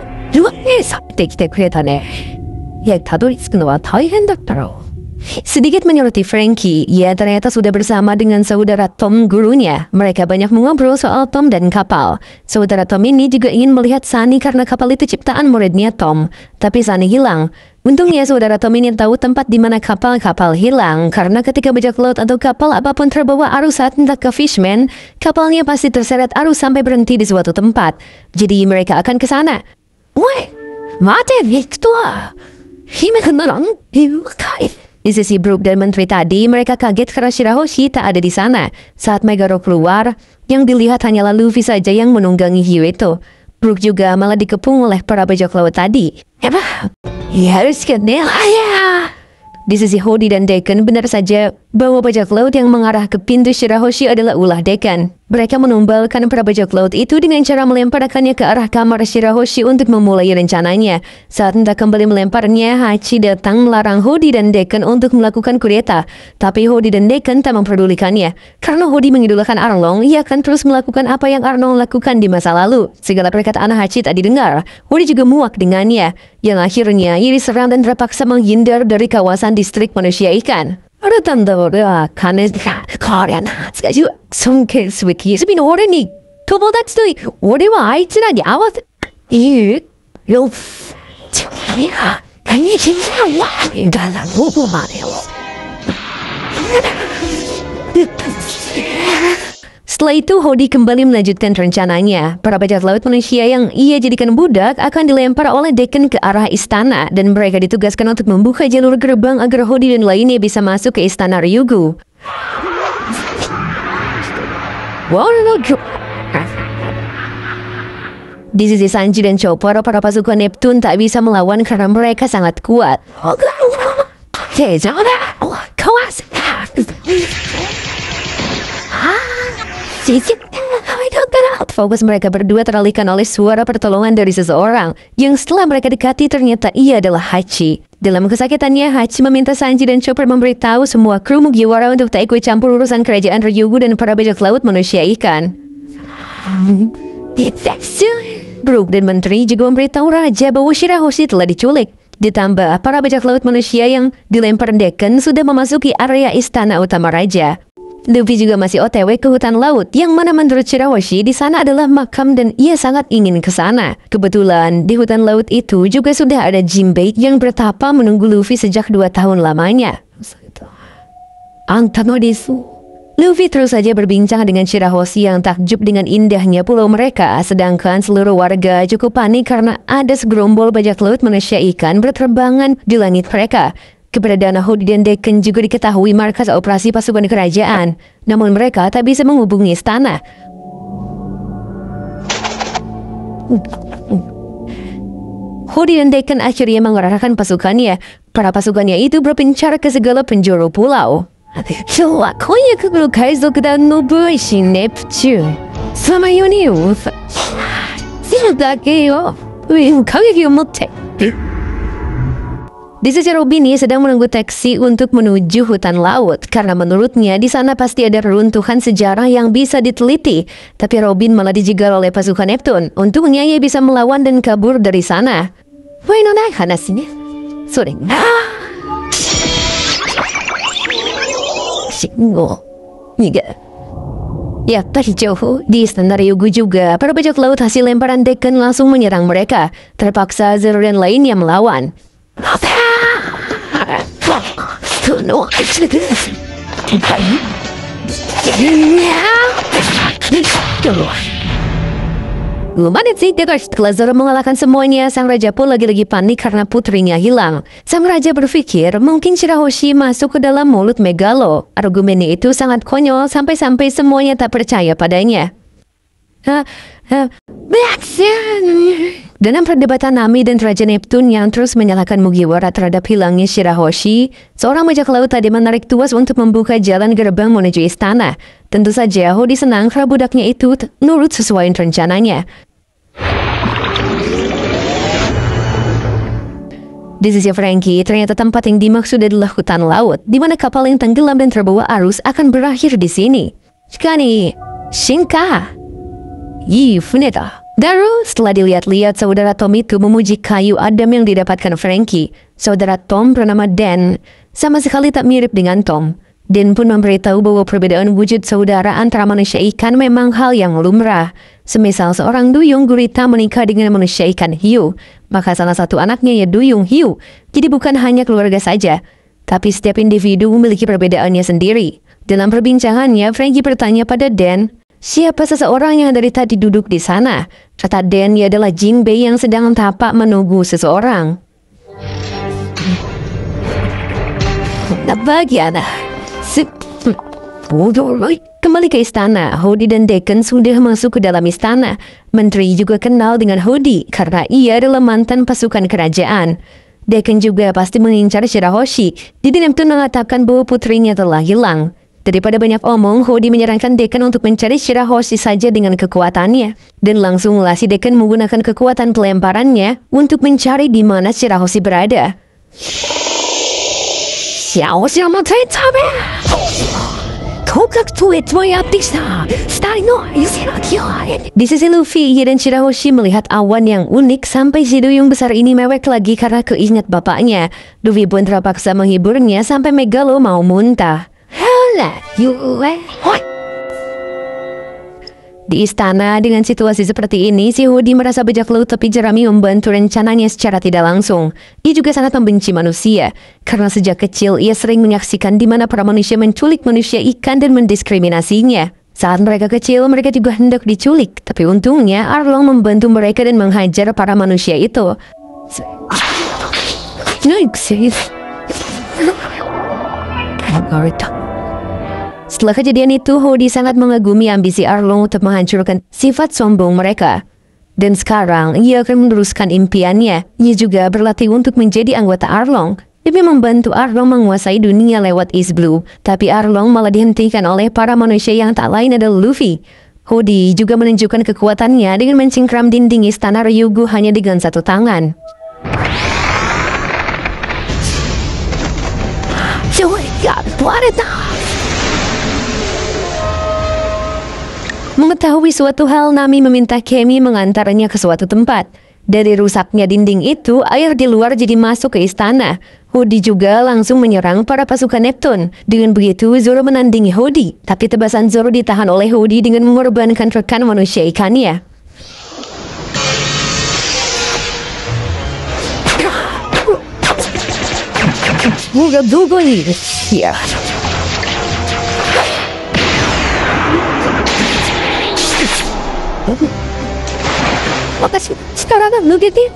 sedikit menyoroti Frankie, ia ternyata sudah bersama dengan saudara Tom gurunya. Mereka banyak mengobrol soal Tom dan kapal. Saudara Tom ini juga ingin melihat Sunny karena kapal itu ciptaan muridnya Tom. Tapi Sunny hilang. Untungnya saudara Tom ini tahu tempat di mana kapal-kapal hilang. Karena ketika bajak laut atau kapal apapun terbawa arus saat hendak ke Fishman, kapalnya pasti terseret arus sampai berhenti di suatu tempat. Jadi mereka akan ke sana. Weh, mate Victor. Di sisi Brook dan menteri tadi, mereka kaget karena Shirahoshi tak ada di sana. Saat Megalo keluar, yang dilihat hanyalah Luffy saja yang menunggangi hiu itu. Brook juga malah dikepung oleh para bajak laut tadi. Harus kenal ayah. Di sisi Hody dan Dekan, benar saja bahwa bajak laut yang mengarah ke pintu Shirahoshi adalah ulah Dekan. Mereka menumbalkan para bajak laut itu dengan cara melemparkannya ke arah kamar Shirahoshi untuk memulai rencananya. Saat hendak kembali melemparnya, Hachi datang melarang Hody dan Decken untuk melakukan kudeta. Tapi Hody dan Decken tak memperdulikannya. Karena Hody mengidolakan Arlong, ia akan terus melakukan apa yang Arlong lakukan di masa lalu. Segala perkataan Hachi tak didengar. Hody juga muak dengannya. Yang akhirnya ia diserang dan terpaksa menghindar dari kawasan distrik manusia ikan. Ada tanda udah karena kalian sekarang songkel swiki sebenarnya orang ni tobo datsu orang wa aitsura ni awat yo ya kayaknya cinta wah dalam lupa mana Setelah itu, Hody kembali melanjutkan rencananya. Para bajak laut manusia yang ia jadikan budak akan dilempar oleh Decken ke arah istana dan mereka ditugaskan untuk membuka jalur gerbang agar Hody dan lainnya bisa masuk ke istana Ryugu. Di sisi Sanji dan Chopper, para pasukan Neptune tak bisa melawan karena mereka sangat kuat. Fokus mereka berdua teralihkan oleh suara pertolongan dari seseorang yang setelah mereka dekati ternyata ia adalah Hachi. Dalam kesakitannya, Hachi meminta Sanji dan Chopper memberitahu semua kru Mugiwara untuk tak ikut campur urusan kerajaan Ryugu dan para bajak laut manusia ikan. Brook dan Menteri juga memberitahu Raja bahwa Shirahoshi telah diculik. Ditambah, para bajak laut manusia yang dilempar Decken sudah memasuki area istana utama Raja. Luffy juga masih OTW ke hutan laut, yang mana menurut Shirahoshi di sana adalah makam dan ia sangat ingin ke sana. Kebetulan di hutan laut itu juga sudah ada Jinbei yang bertapa menunggu Luffy sejak 2 tahun lamanya. Antano desu. Luffy terus saja berbincang dengan Shirahoshi yang takjub dengan indahnya pulau mereka, sedangkan seluruh warga cukup panik karena ada segerombol bajak laut manusia ikan berterbangan di langit mereka. Keberadaan Hody dan Decken juga diketahui markas operasi pasukan kerajaan, namun mereka tak bisa menghubungi istana. Hody dan Decken akhirnya mengerahkan pasukannya. Para pasukannya itu berpencar ke segala penjuru pulau. Di sisi Robin sedang menunggu taksi untuk menuju hutan laut karena menurutnya di sana pasti ada reruntuhan sejarah yang bisa diteliti. Tapi Robin malah dijegal oleh pasukan Neptune. Untungnya ia bisa melawan dan kabur dari sana. Ya, tadi jauh di istana Ryugu juga para bajak laut hasil lemparan Decken langsung menyerang mereka. Terpaksa Zero dan lainnya melawan. Lumayan sih, setelah Zoro mengalahkan semuanya, sang raja pun lagi-lagi panik karena putrinya hilang. Sang raja berpikir mungkin Shirahoshi masuk ke dalam mulut Megalo. Argumennya itu sangat konyol sampai-sampai semuanya tak percaya padanya. Dalam perdebatan Nami dan Raja Neptune yang terus menyalahkan Mugiwara terhadap hilangnya Shirahoshi, seorang bajak laut tadi menarik tuas untuk membuka jalan gerbang menuju istana. Tentu saja Hody senang karena budaknya itu nurut sesuai rencananya. Di sisi Frankie, ternyata tempat yang dimaksud adalah hutan laut, di mana kapal yang tenggelam dan terbawa arus akan berakhir di sini. Shikani, Shinka. Funeta. Daru, setelah dilihat-lihat, saudara Tom itu memuji kayu Adam yang didapatkan Frankie. Saudara Tom bernama Dan, sama sekali tak mirip dengan Tom. Dan pun memberitahu bahwa perbedaan wujud saudara antara manusia ikan memang hal yang lumrah. Semisal seorang duyung gurita menikah dengan manusia ikan hiu, maka salah satu anaknya ya duyung hiu. Jadi bukan hanya keluarga saja, tapi setiap individu memiliki perbedaannya sendiri. Dalam perbincangannya, Frankie bertanya pada Dan, siapa seseorang yang dari tadi duduk di sana? Kata Dan, ia adalah Jinbei yang sedang tapak menunggu seseorang. Bagaimana? Kembali ke istana, Hody dan Decken sudah masuk ke dalam istana. Menteri juga kenal dengan Hody karena ia adalah mantan pasukan kerajaan. Decken juga pasti mengincar Shirahoshi. Jadi Neptune mengatakan bahwa putrinya telah hilang. Daripada banyak omong, Hody menyarankan Dekan untuk mencari Shirahoshi saja dengan kekuatannya. Dan langsunglah si Dekan menggunakan kekuatan pelemparannya untuk mencari di mana Shirahoshi berada. Di sisi Luffy, ia dan Shirahoshi melihat awan yang unik sampai si duyung besar ini mewek lagi karena keinget bapaknya. Luffy pun terpaksa menghiburnya sampai Megalo mau muntah. Di istana, dengan situasi seperti ini, si Hody merasa bajak laut tapi jerami membantu rencananya secara tidak langsung. Ia juga sangat membenci manusia, karena sejak kecil ia sering menyaksikan di mana para manusia menculik manusia ikan dan mendiskriminasinya. Saat mereka kecil, mereka juga hendak diculik, tapi untungnya Arlong membantu mereka dan menghajar para manusia itu. Setelah kejadian itu, Hody sangat mengagumi ambisi Arlong untuk menghancurkan sifat sombong mereka. Dan sekarang, ia akan meneruskan impiannya. Ia juga berlatih untuk menjadi anggota Arlong. Dia membantu Arlong menguasai dunia lewat East Blue. Tapi Arlong malah dihentikan oleh para manusia yang tak lain adalah Luffy. Hody juga menunjukkan kekuatannya dengan mencengkram dinding istana Ryugu hanya dengan satu tangan. Mengetahui suatu hal, Nami meminta Kemi mengantarnya ke suatu tempat. Dari rusaknya dinding itu, air di luar jadi masuk ke istana. Hody juga langsung menyerang para pasukan Neptune. Dengan begitu, Zoro menandingi Hody. Tapi tebasan Zoro ditahan oleh Hody dengan mengorbankan rekan manusia ikannya. Sekarang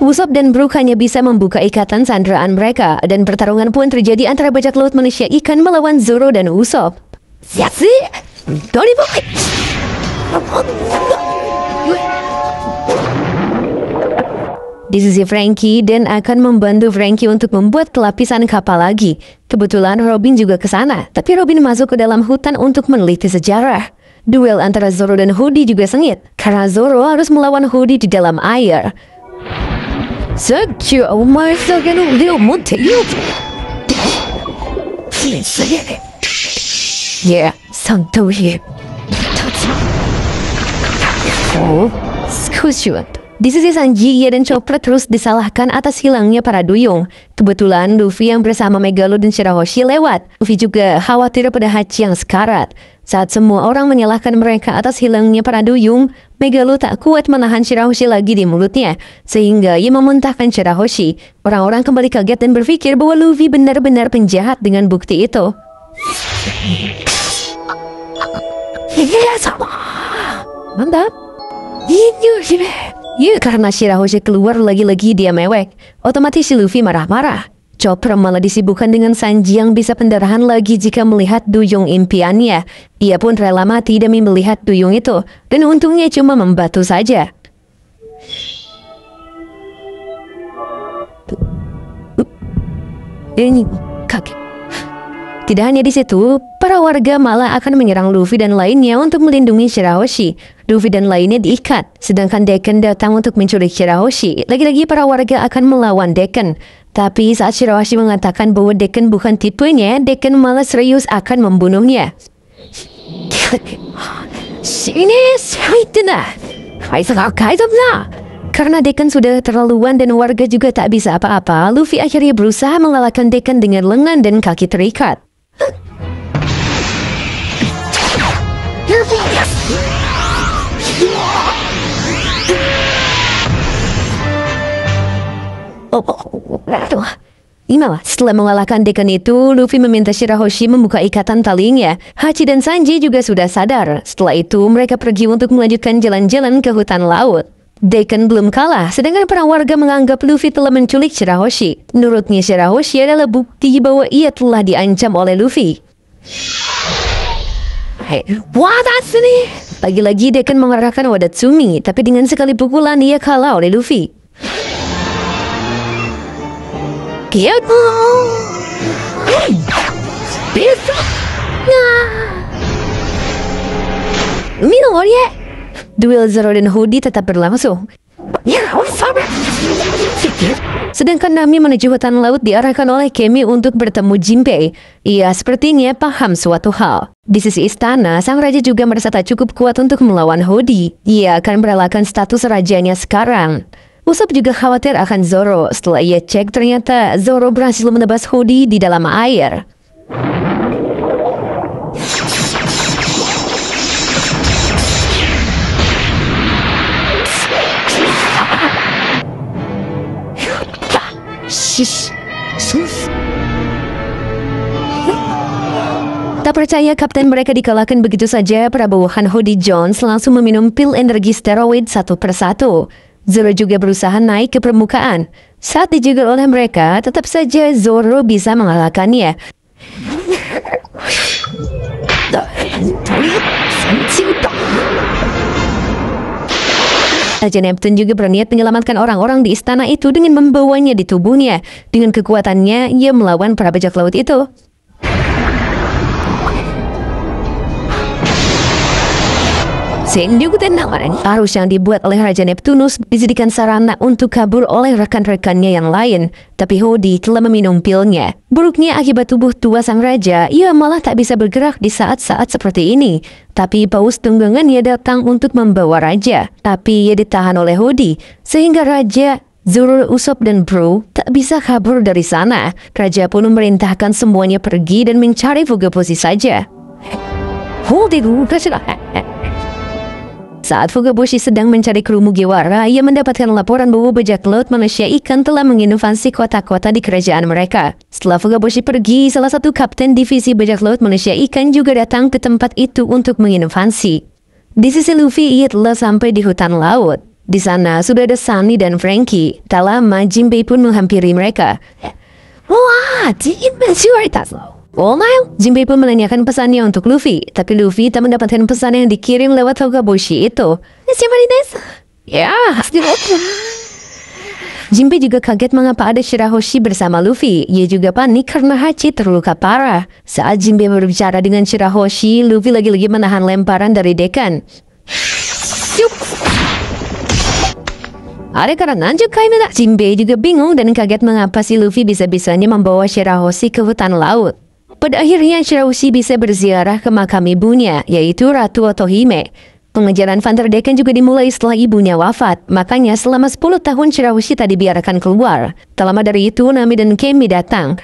Usopp dan Brook hanya bisa membuka ikatan sandraan mereka, dan pertarungan pun terjadi antara bajak laut manusia ikan melawan Zoro dan Usopp. Di sisi Franky, Dan akan membantu Franky untuk membuat kelapisan kapal lagi. Kebetulan Robin juga ke sana, tapi Robin masuk ke dalam hutan untuk meneliti sejarah. Duel antara Zoro dan Hody juga sengit, karena Zoro harus melawan Hody di dalam air. Di sisi Sanji, ia dan Chopper terus disalahkan atas hilangnya para duyung. Kebetulan Luffy yang bersama Megalo dan Shirahoshi lewat. Luffy juga khawatir pada Hachi yang sekarat. Saat semua orang menyalahkan mereka atas hilangnya para duyung, Megalo tak kuat menahan Shirahoshi lagi di mulutnya, sehingga ia memuntahkan Shirahoshi. Orang-orang kembali kaget dan berpikir bahwa Luffy benar-benar penjahat dengan bukti itu. Mantap. Karena Shirahoshi keluar lagi-lagi dia mewek, otomatis Luffy marah-marah. Chopper malah disibukkan dengan Sanji yang bisa pendarahan lagi jika melihat duyung impiannya. Ia pun rela mati demi melihat duyung itu, dan untungnya cuma membatu saja. Ini kaget. Tidak hanya di situ, para warga malah akan menyerang Luffy dan lainnya untuk melindungi Shirahoshi. Luffy dan lainnya diikat, sedangkan Dekan datang untuk menculik Shirahoshi. Lagi-lagi para warga akan melawan Dekan. Tapi saat Shirahoshi mengatakan bahwa Dekan bukan tipenya, Dekan malah serius akan membunuhnya. Karena Dekan sudah terlaluan dan warga juga tak bisa apa-apa, Luffy akhirnya berusaha mengalahkan Dekan dengan lengan dan kaki terikat. Setelah mengalahkan Dekan itu, Luffy meminta Shirahoshi membuka ikatan talinya. Hachi dan Sanji juga sudah sadar. Setelah itu, mereka pergi untuk melanjutkan jalan-jalan ke hutan laut. Dekan belum kalah, sedangkan para warga menganggap Luffy telah menculik Shirahoshi. Menurutnya, Shirahoshi adalah bukti bahwa ia telah diancam oleh Luffy. Lagi-lagi Dekan mengarahkan Wadatsumi, tapi dengan sekali pukulan ia kalah oleh Luffy. Minum ya. Duel Zoro dan Hody tetap berlangsung. Sedangkan Nami menuju hutan laut diarahkan oleh Kemi untuk bertemu Jinbei. Ia sepertinya paham suatu hal. Di sisi istana, sang raja juga merasa tak cukup kuat untuk melawan Hody. Ia akan merelakan status rajanya sekarang. Usopp juga khawatir akan Zoro. Setelah ia cek, ternyata Zoro berhasil menebas Hody di dalam air. Tak percaya kapten mereka dikalahkan begitu saja, Prabowohan Hody Jones langsung meminum pil energi steroid satu persatu. Zoro juga berusaha naik ke permukaan. Saat dijegal oleh mereka, tetap saja Zoro bisa mengalahkannya. Raja Neptune juga berniat menyelamatkan orang-orang di istana itu dengan membawanya di tubuhnya. Dengan kekuatannya, ia melawan para bajak laut itu. Arus yang dibuat oleh Raja Neptunus dijadikan sarana untuk kabur oleh rekan-rekannya yang lain. Tapi Hody telah meminum pilnya. Buruknya akibat tubuh tua sang raja, ia malah tak bisa bergerak di saat-saat seperti ini. Tapi paus tunggangannya datang untuk membawa raja. Tapi ia ditahan oleh Hody, sehingga raja, Zoro, Usopp, dan Bro tak bisa kabur dari sana. Raja pun memerintahkan semuanya pergi dan mencari Fugaboshi saja. Hody Saat Fugaboshi sedang mencari kru Mugiwara, ia mendapatkan laporan bahwa bajak laut manusia ikan telah menginovasi kota-kota di kerajaan mereka. Setelah Fugaboshi pergi, salah satu kapten divisi bajak laut manusia ikan juga datang ke tempat itu untuk menginovasi. Di sisi Luffy, ia telah sampai di hutan laut. Di sana sudah ada Sunny dan Franky. Tak lama, Jinbei pun menghampiri mereka. Wah, Jinbei pun menanyakan pesannya untuk Luffy, tapi Luffy tak mendapatkan pesan yang dikirim lewat Fugaboshi itu. Ya, Jinbei juga kaget mengapa ada Shirahoshi bersama Luffy. Ia juga panik karena Hachi terluka parah. Saat Jinbei berbicara dengan Shirahoshi, Luffy lagi-lagi menahan lemparan dari dekan. Jinbei juga bingung dan kaget mengapa si Luffy bisa-bisanya membawa Shirahoshi ke hutan laut. Pada akhirnya Shirahoshi bisa berziarah ke makam ibunya, yaitu Ratu Otohime. Pengejaran Van der Decken juga dimulai setelah ibunya wafat. Makanya selama 10 tahun Shirahoshi tak dibiarkan keluar. Tak lama dari itu Nami dan Kemi datang.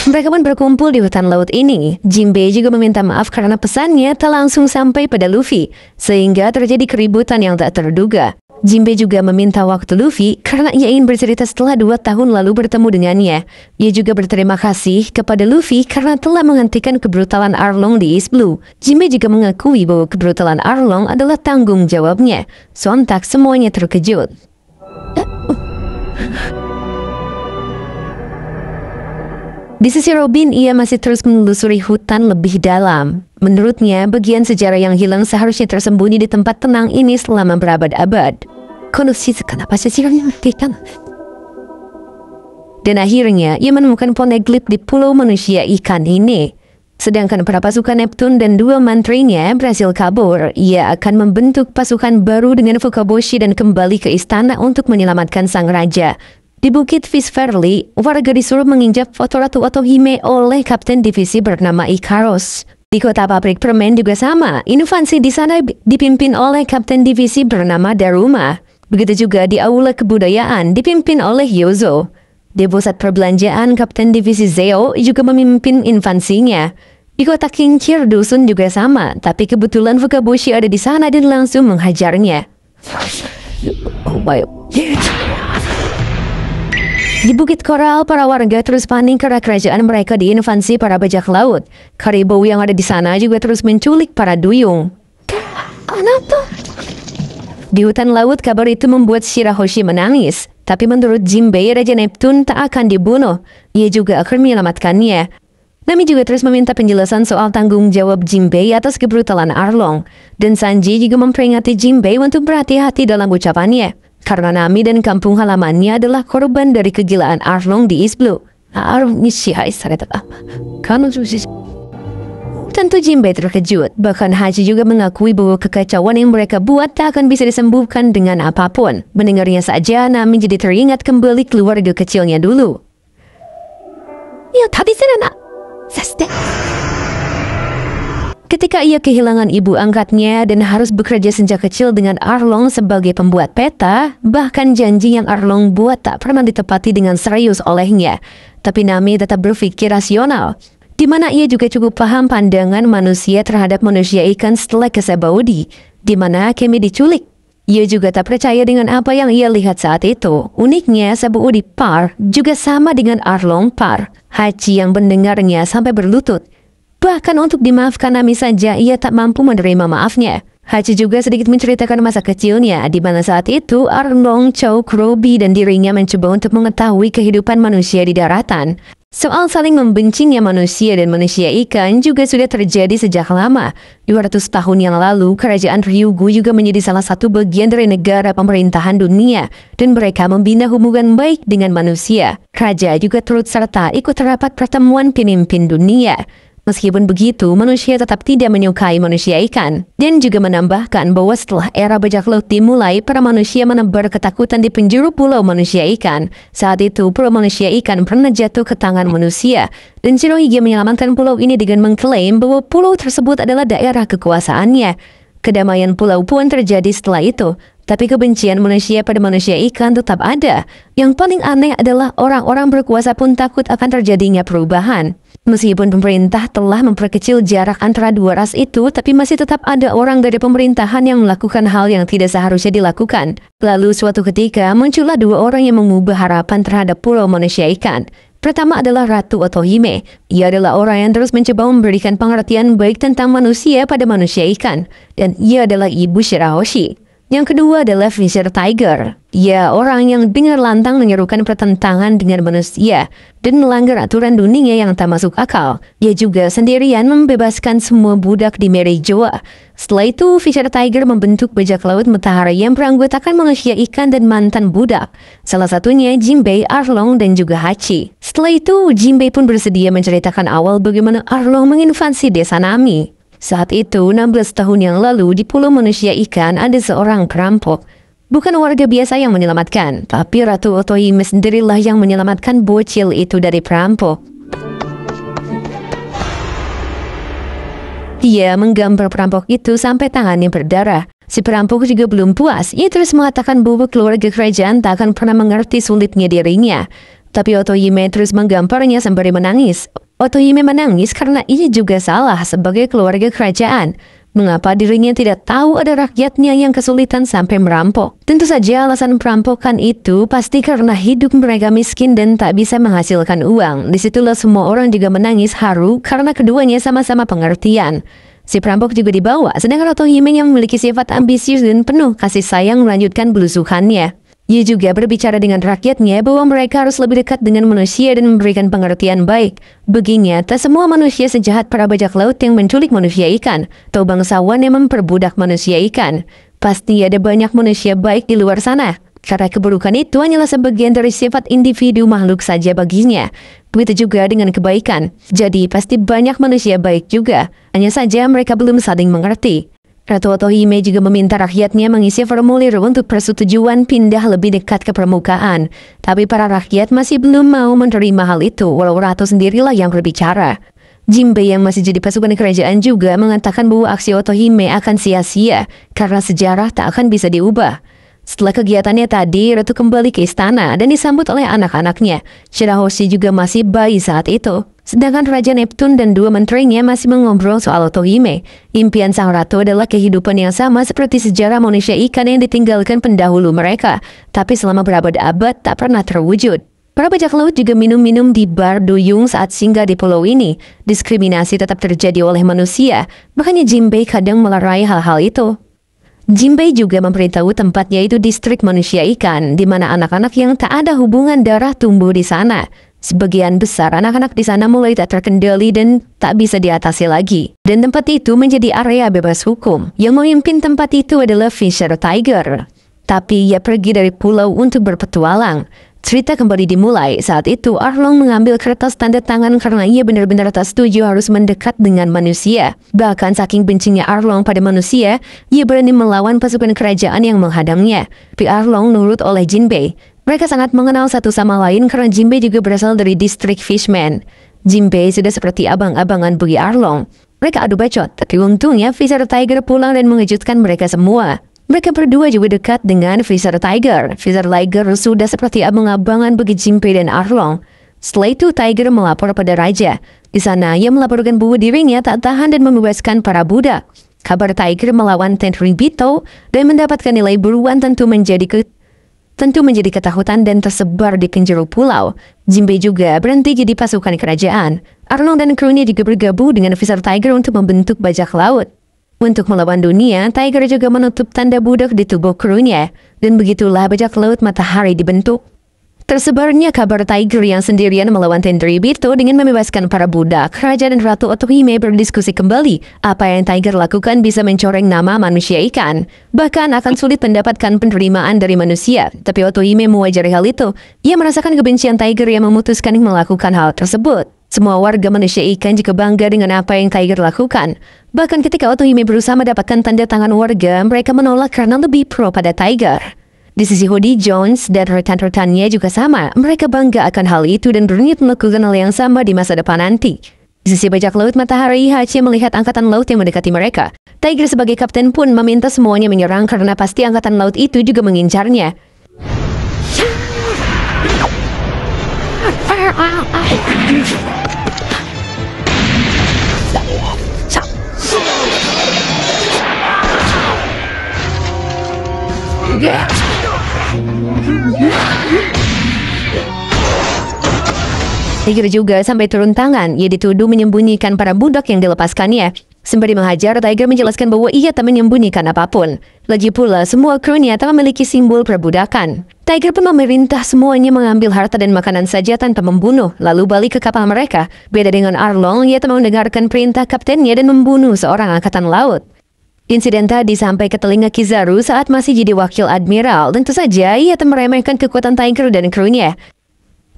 Mereka pun berkumpul di hutan laut ini. Jinbei juga meminta maaf karena pesannya tak langsung sampai pada Luffy, sehingga terjadi keributan yang tak terduga. Jinbei juga meminta waktu Luffy karena ia ingin bercerita setelah 2 tahun lalu bertemu dengannya. Ia juga berterima kasih kepada Luffy karena telah menghentikan kebrutalan Arlong di East Blue. Jinbei juga mengakui bahwa kebrutalan Arlong adalah tanggung jawabnya. Sontak semuanya terkejut. Di sisi Robin, ia masih terus menelusuri hutan lebih dalam. Menurutnya, bagian sejarah yang hilang seharusnya tersembunyi di tempat tenang ini selama berabad-abad. Dan akhirnya, ia menemukan poneglyph di pulau manusia ikan ini. Sedangkan para pasukan Neptune dan 2 mantrinya berhasil kabur, ia akan membentuk pasukan baru dengan Fukaboshi dan kembali ke istana untuk menyelamatkan sang raja. Di Bukit Fish Valley, warga disuruh menginjak foto Ratu Otohime oleh kapten divisi bernama Ikaros. Di kota pabrik permen juga sama, inovasi di sana dipimpin oleh kapten divisi bernama Daruma. Begitu juga di aula kebudayaan dipimpin oleh Yozo. Di pusat perbelanjaan, kapten divisi Zeo juga memimpin invasinya. Di kota kincir dusun juga sama, tapi kebetulan Fukaboshi ada di sana dan langsung menghajarnya. Di Bukit Koral, para warga terus panik karena kerajaan mereka diinvasi para bajak laut. Karibou yang ada di sana juga terus menculik para duyung. Di hutan laut, kabar itu membuat Shirahoshi menangis. Tapi menurut Jinbei, Raja Neptune tak akan dibunuh. Ia juga akan menyelamatkannya. Nami juga terus meminta penjelasan soal tanggung jawab Jinbei atas kebrutalan Arlong. Dan Sanji juga memperingati Jinbei untuk berhati-hati dalam ucapannya. Karena Nami dan kampung halamannya adalah korban dari kegilaan Arlong di East Blue. Tentu Jinbei terkejut. Bahkan Hachi juga mengakui bahwa kekacauan yang mereka buat tak akan bisa disembuhkan dengan apapun. Mendengarnya saja, Nami jadi teringat kembali keluarga kecilnya dulu. Ya, tadi sana, Seste. Ketika ia kehilangan ibu angkatnya dan harus bekerja sejak kecil dengan Arlong sebagai pembuat peta, bahkan janji yang Arlong buat tak pernah ditepati dengan serius olehnya. Tapi Nami tetap berpikir rasional, di mana ia juga cukup paham pandangan manusia terhadap manusia ikan setelah ke Sabaudi, di mana Kemi diculik. Ia juga tak percaya dengan apa yang ia lihat saat itu. Uniknya, Sabaudi Par juga sama dengan Arlong Par. Hachi yang mendengarnya sampai berlutut. Bahkan untuk dimaafkan Nami saja, ia tak mampu menerima maafnya. Hachi juga sedikit menceritakan masa kecilnya, di mana saat itu Arlong, Chow, Robi, dan dirinya mencoba untuk mengetahui kehidupan manusia di daratan. Soal saling membencinya manusia dan manusia ikan juga sudah terjadi sejak lama. 200 tahun yang lalu, kerajaan Ryugu juga menjadi salah satu bagian dari negara pemerintahan dunia, dan mereka membina hubungan baik dengan manusia. Raja juga turut serta ikut rapat pertemuan pemimpin dunia. Meskipun begitu, manusia tetap tidak menyukai manusia ikan. Dan juga menambahkan bahwa setelah era bajak laut dimulai, para manusia menebar ketakutan di penjuru pulau manusia ikan. Saat itu, pulau manusia ikan pernah jatuh ke tangan manusia. Dan Shirohige menyelamatkan pulau ini dengan mengklaim bahwa pulau tersebut adalah daerah kekuasaannya. Kedamaian pulau pun terjadi setelah itu. Tapi kebencian manusia pada manusia ikan tetap ada. Yang paling aneh adalah orang-orang berkuasa pun takut akan terjadinya perubahan. Meskipun pemerintah telah memperkecil jarak antara dua ras itu, tapi masih tetap ada orang dari pemerintahan yang melakukan hal yang tidak seharusnya dilakukan. Lalu suatu ketika muncullah dua orang yang mengubah harapan terhadap pulau manusia ikan. Pertama adalah Ratu Otohime. Ia adalah orang yang terus mencoba memberikan pengertian baik tentang manusia pada manusia ikan. Dan ia adalah Ibu Shirahoshi. Yang kedua adalah Fisher Tiger. Ia orang yang dengar lantang menyerukan pertentangan dengan manusia dan melanggar aturan dunia yang tak masuk akal. Ia juga sendirian membebaskan semua budak di Merejoa. Setelah itu, Fisher Tiger membentuk bajak laut matahari yang beranggotakan manusia ikan dan mantan budak. Salah satunya Jinbei, Arlong, dan juga Hachi. Setelah itu, Jinbei pun bersedia menceritakan awal bagaimana Arlong menginvasi desa Nami. Saat itu, 16 tahun yang lalu, di pulau manusia ikan ada seorang perampok. Bukan warga biasa yang menyelamatkan, tapi Ratu Otohime sendirilah yang menyelamatkan bocil itu dari perampok. Ia menggambar perampok itu sampai tangannya berdarah. Si perampok juga belum puas. Ia terus mengatakan bahwa keluarga kerajaan tak akan pernah mengerti sulitnya dirinya. Tapi Otohime terus menggambarnya sembari menangis. Otohime menangis karena ia juga salah sebagai keluarga kerajaan. Mengapa dirinya tidak tahu ada rakyatnya yang kesulitan sampai merampok? Tentu saja alasan perampokan itu pasti karena hidup mereka miskin dan tak bisa menghasilkan uang. Disitulah semua orang juga menangis haru karena keduanya sama-sama pengertian. Si perampok juga dibawa, sedangkan Otohime yang memiliki sifat ambisius dan penuh kasih sayang melanjutkan belusukannya. Ia juga berbicara dengan rakyatnya bahwa mereka harus lebih dekat dengan manusia dan memberikan pengertian baik. Baginya, tak semua manusia sejahat para bajak laut yang menculik manusia ikan, atau bangsawan yang memperbudak manusia ikan. Pasti ada banyak manusia baik di luar sana, karena keburukan itu hanyalah sebagian dari sifat individu makhluk saja baginya. Begitu juga dengan kebaikan. Jadi pasti banyak manusia baik juga, hanya saja mereka belum saling mengerti. Ratu Otohime juga meminta rakyatnya mengisi formulir untuk persetujuan pindah lebih dekat ke permukaan. Tapi para rakyat masih belum mau menerima hal itu, walau Ratu sendirilah yang berbicara. Jinbei yang masih jadi pasukan kerajaan juga mengatakan bahwa aksi Otohime akan sia-sia, karena sejarah tak akan bisa diubah. Setelah kegiatannya tadi, Ratu kembali ke istana dan disambut oleh anak-anaknya. Shirahoshi juga masih bayi saat itu. Sedangkan Raja Neptune dan dua menterinya masih mengobrol soal Otohime. Impian sang ratu adalah kehidupan yang sama seperti sejarah manusia ikan yang ditinggalkan pendahulu mereka. Tapi selama berabad-abad tak pernah terwujud. Para bajak laut juga minum-minum di bar duyung saat singgah di pulau ini. Diskriminasi tetap terjadi oleh manusia. Makanya Jinbei kadang melerai hal-hal itu. Jinbei juga memberitahu tempat yaitu distrik manusia ikan, di mana anak-anak yang tak ada hubungan darah tumbuh di sana. Sebagian besar anak-anak di sana mulai tak terkendali dan tak bisa diatasi lagi. Dan tempat itu menjadi area bebas hukum. Yang memimpin tempat itu adalah Fisher Tiger. Tapi ia pergi dari pulau untuk berpetualang. Cerita kembali dimulai. Saat itu Arlong mengambil kertas tanda tangan karena ia benar-benar tak setuju harus mendekat dengan manusia. Bahkan saking bencinya Arlong pada manusia, ia berani melawan pasukan kerajaan yang menghadangnya. Tapi Arlong nurut oleh Jinbei. Mereka sangat mengenal satu sama lain karena Jinbei juga berasal dari distrik Fishman. Jinbei sudah seperti abang-abangan bagi Arlong. Mereka adu bacot, tapi untungnya Visor Tiger pulang dan mengejutkan mereka semua. Mereka berdua juga dekat dengan Visor Tiger. Visor Tiger sudah seperti abang-abangan bagi Jinbei dan Arlong. Setelah itu Tiger melapor pada raja. Di sana ia melaporkan bahwa dirinya tak tahan dan membebaskan para budak. Kabar Tiger melawan Tenryubito dan mendapatkan nilai buruan tentu menjadi ketakutan dan tersebar di penjuru pulau. Jinbei juga berhenti jadi pasukan kerajaan. Arlong dan krunya juga bergabung dengan Visor Tiger untuk membentuk bajak laut. Untuk melawan dunia, Tiger juga menutup tanda budak di tubuh krunya, dan begitulah bajak laut matahari dibentuk. Tersebarnya kabar Tiger yang sendirian melawan Tenryubito dengan membebaskan para budak. Raja dan Ratu Otohime berdiskusi kembali. Apa yang Tiger lakukan bisa mencoreng nama manusia ikan. Bahkan akan sulit mendapatkan penerimaan dari manusia. Tapi Otohime mewajari hal itu. Ia merasakan kebencian Tiger yang memutuskan melakukan hal tersebut. Semua warga manusia ikan juga bangga dengan apa yang Tiger lakukan. Bahkan ketika Otohime berusaha mendapatkan tanda tangan warga, mereka menolak karena lebih pro pada Tiger. Di sisi Hoodie Jones dan rekan-rekannya juga sama. Mereka bangga akan hal itu dan berniat melakukan hal yang sama di masa depan nanti. Di sisi bajak laut matahari, Hachi melihat angkatan laut yang mendekati mereka. Tiger sebagai kapten pun meminta semuanya menyerang karena pasti angkatan laut itu juga mengincarnya. Tiger juga sampai turun tangan. Ia dituduh menyembunyikan para budak yang dilepaskannya. Sembari menghajar, Tiger menjelaskan bahwa ia tak menyembunyikan apapun. Lagi pula, semua krunya tak memiliki simbol perbudakan. Tiger pun memerintah semuanya mengambil harta dan makanan saja tanpa membunuh, lalu balik ke kapal mereka. Beda dengan Arlong, ia tak mendengarkan perintah kaptennya dan membunuh seorang angkatan laut. Insiden tadi sampai ke telinga Kizaru saat masih jadi wakil admiral. Tentu saja ia tak meremehkan kekuatan Tiger dan krunya.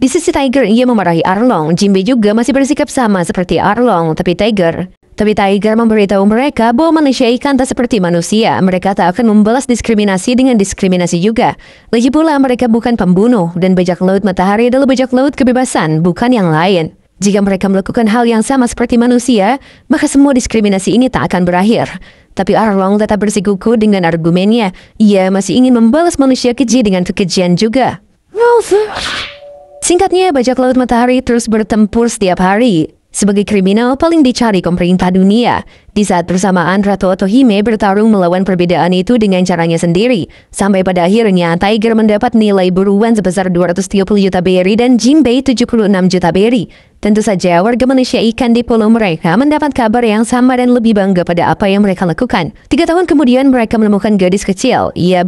Di sisi Tiger, ia memarahi Arlong. Jinbei juga masih bersikap sama seperti Arlong, tapi Tiger memberitahu mereka bahwa manusia ikan tak seperti manusia. Mereka tak akan membalas diskriminasi dengan diskriminasi juga. Lagi pula mereka bukan pembunuh, dan bajak laut matahari adalah bajak laut kebebasan, bukan yang lain. Jika mereka melakukan hal yang sama seperti manusia, maka semua diskriminasi ini tak akan berakhir. Tapi Arlong tetap bersikukuh dengan argumennya. Ia masih ingin membalas manusia keji dengan kekejian juga. Singkatnya, bajak laut matahari terus bertempur setiap hari. Sebagai kriminal paling dicari pemerintah dunia. Di saat bersamaan, Ratu Otohime bertarung melawan perbedaan itu dengan caranya sendiri. Sampai pada akhirnya, Tiger mendapat nilai buruan sebesar 230 juta beri dan Jinbei 76 juta beri. Tentu saja, warga manusia ikan di pulau mereka mendapat kabar yang sama dan lebih bangga pada apa yang mereka lakukan. 3 tahun kemudian, mereka menemukan gadis kecil. Ia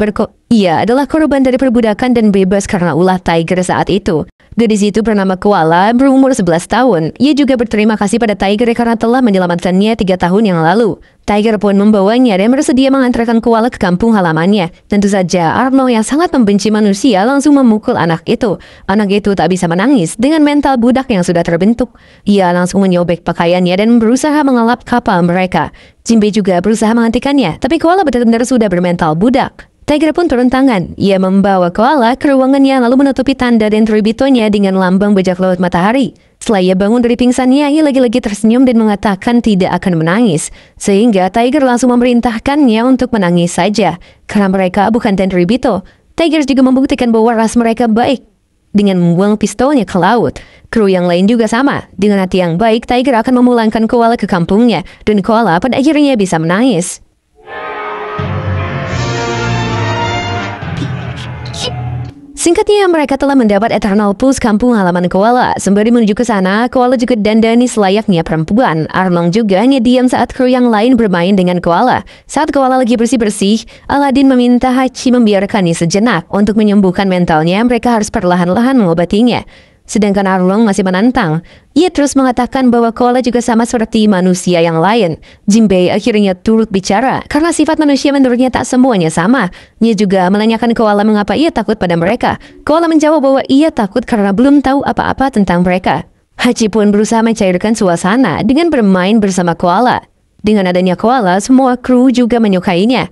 adalah korban dari perbudakan dan bebas karena ulah Tiger saat itu. Gadis itu bernama Koala, berumur 11 tahun. Ia juga berterima kasih pada Tiger karena telah menyelamatkannya 3 tahun yang lalu. Tiger pun membawanya dan bersedia mengantarkan Koala ke kampung halamannya. Tentu saja, Arlong yang sangat membenci manusia langsung memukul anak itu. Anak itu tak bisa menangis dengan mental budak yang sudah terbentuk. Ia langsung menyobek pakaiannya dan berusaha mengelap kapal mereka. Jinbei juga berusaha menghentikannya, tapi Koala benar-benar sudah bermental budak. Tiger pun turun tangan. Ia membawa Koala ke ruangannya lalu menutupi tanda Tenryubito-nya dengan lambang bajak laut matahari. Setelah ia bangun dari pingsannya, ia lagi-lagi tersenyum dan mengatakan tidak akan menangis. Sehingga Tiger langsung memerintahkannya untuk menangis saja. Karena mereka bukan Tenryubito. Tiger juga membuktikan bahwa ras mereka baik dengan membuang pistolnya ke laut. Kru yang lain juga sama. Dengan hati yang baik, Tiger akan memulangkan Koala ke kampungnya. Dan Koala pada akhirnya bisa menangis. Singkatnya, mereka telah mendapat Eternal Pulse kampung halaman Koala. Sembari menuju ke sana, Koala juga dandani selayaknya perempuan. Arlong juga hanya diam saat kru yang lain bermain dengan Koala. Saat Koala lagi bersih-bersih, Aladdin meminta Hachi membiarkannya sejenak. Untuk menyembuhkan mentalnya, mereka harus perlahan-lahan mengobatinya. sedangkan Arlong masih menantang. Ia terus mengatakan bahwa koala juga sama seperti manusia yang lain. Jinbei akhirnya turut bicara karena sifat manusia menurutnya tak semuanya sama. Ia juga menanyakan koala mengapa ia takut pada mereka. Koala menjawab bahwa ia takut karena belum tahu apa-apa tentang mereka. Hachi pun berusaha mencairkan suasana dengan bermain bersama koala. Dengan adanya koala, semua kru juga menyukainya.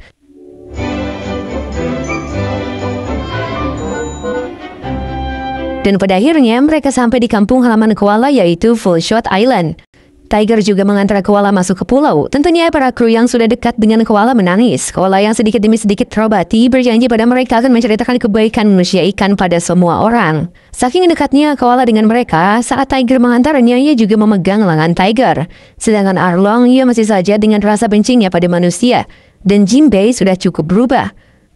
Dan pada akhirnya mereka sampai di kampung halaman koala yaitu Full Shot Island. Tiger juga mengantar koala masuk ke pulau. Tentunya para kru yang sudah dekat dengan koala menangis. Koala yang sedikit demi sedikit terobati berjanji pada mereka akan menceritakan kebaikan manusia ikan pada semua orang. Saking dekatnya koala dengan mereka, saat Tiger mengantarnya ia juga memegang lengan Tiger. Sedangkan Arlong ia masih saja dengan rasa bencinya pada manusia. Dan Jinbei sudah cukup berubah.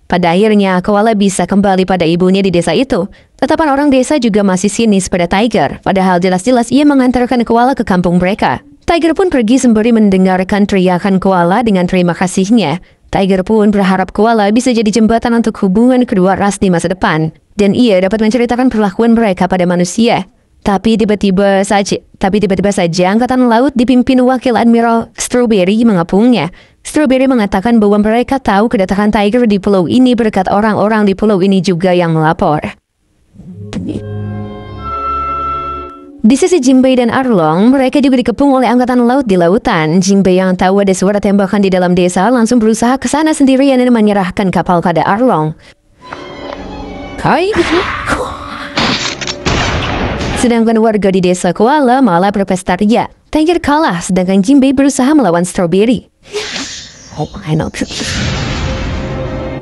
Pada akhirnya, koala bisa kembali pada ibunya di desa itu. Tetapan orang desa juga masih sinis pada Tiger, padahal jelas-jelas ia mengantarkan koala ke kampung mereka. Tiger pun pergi sembari mendengarkan teriakan koala dengan terima kasihnya. Tiger pun berharap koala bisa jadi jembatan untuk hubungan kedua ras di masa depan. Dan ia dapat menceritakan perlakuan mereka pada manusia. Tapi tiba-tiba saja Angkatan Laut dipimpin Wakil Admiral Strawberry mengepungnya. Strawberry mengatakan bahwa mereka tahu kedatangan Tiger di pulau ini berkat orang-orang di pulau ini juga yang melapor. Di sisi Jinbei dan Arlong, mereka juga dikepung oleh Angkatan Laut di lautan. Jinbei yang tahu ada suara tembakan di dalam desa langsung berusaha ke sana sendirian dan menyerahkan kapal pada Arlong. Sedangkan warga di desa Koala malah berpesta ria. Tiger kalah, sedangkan Jinbei berusaha melawan Strawberry.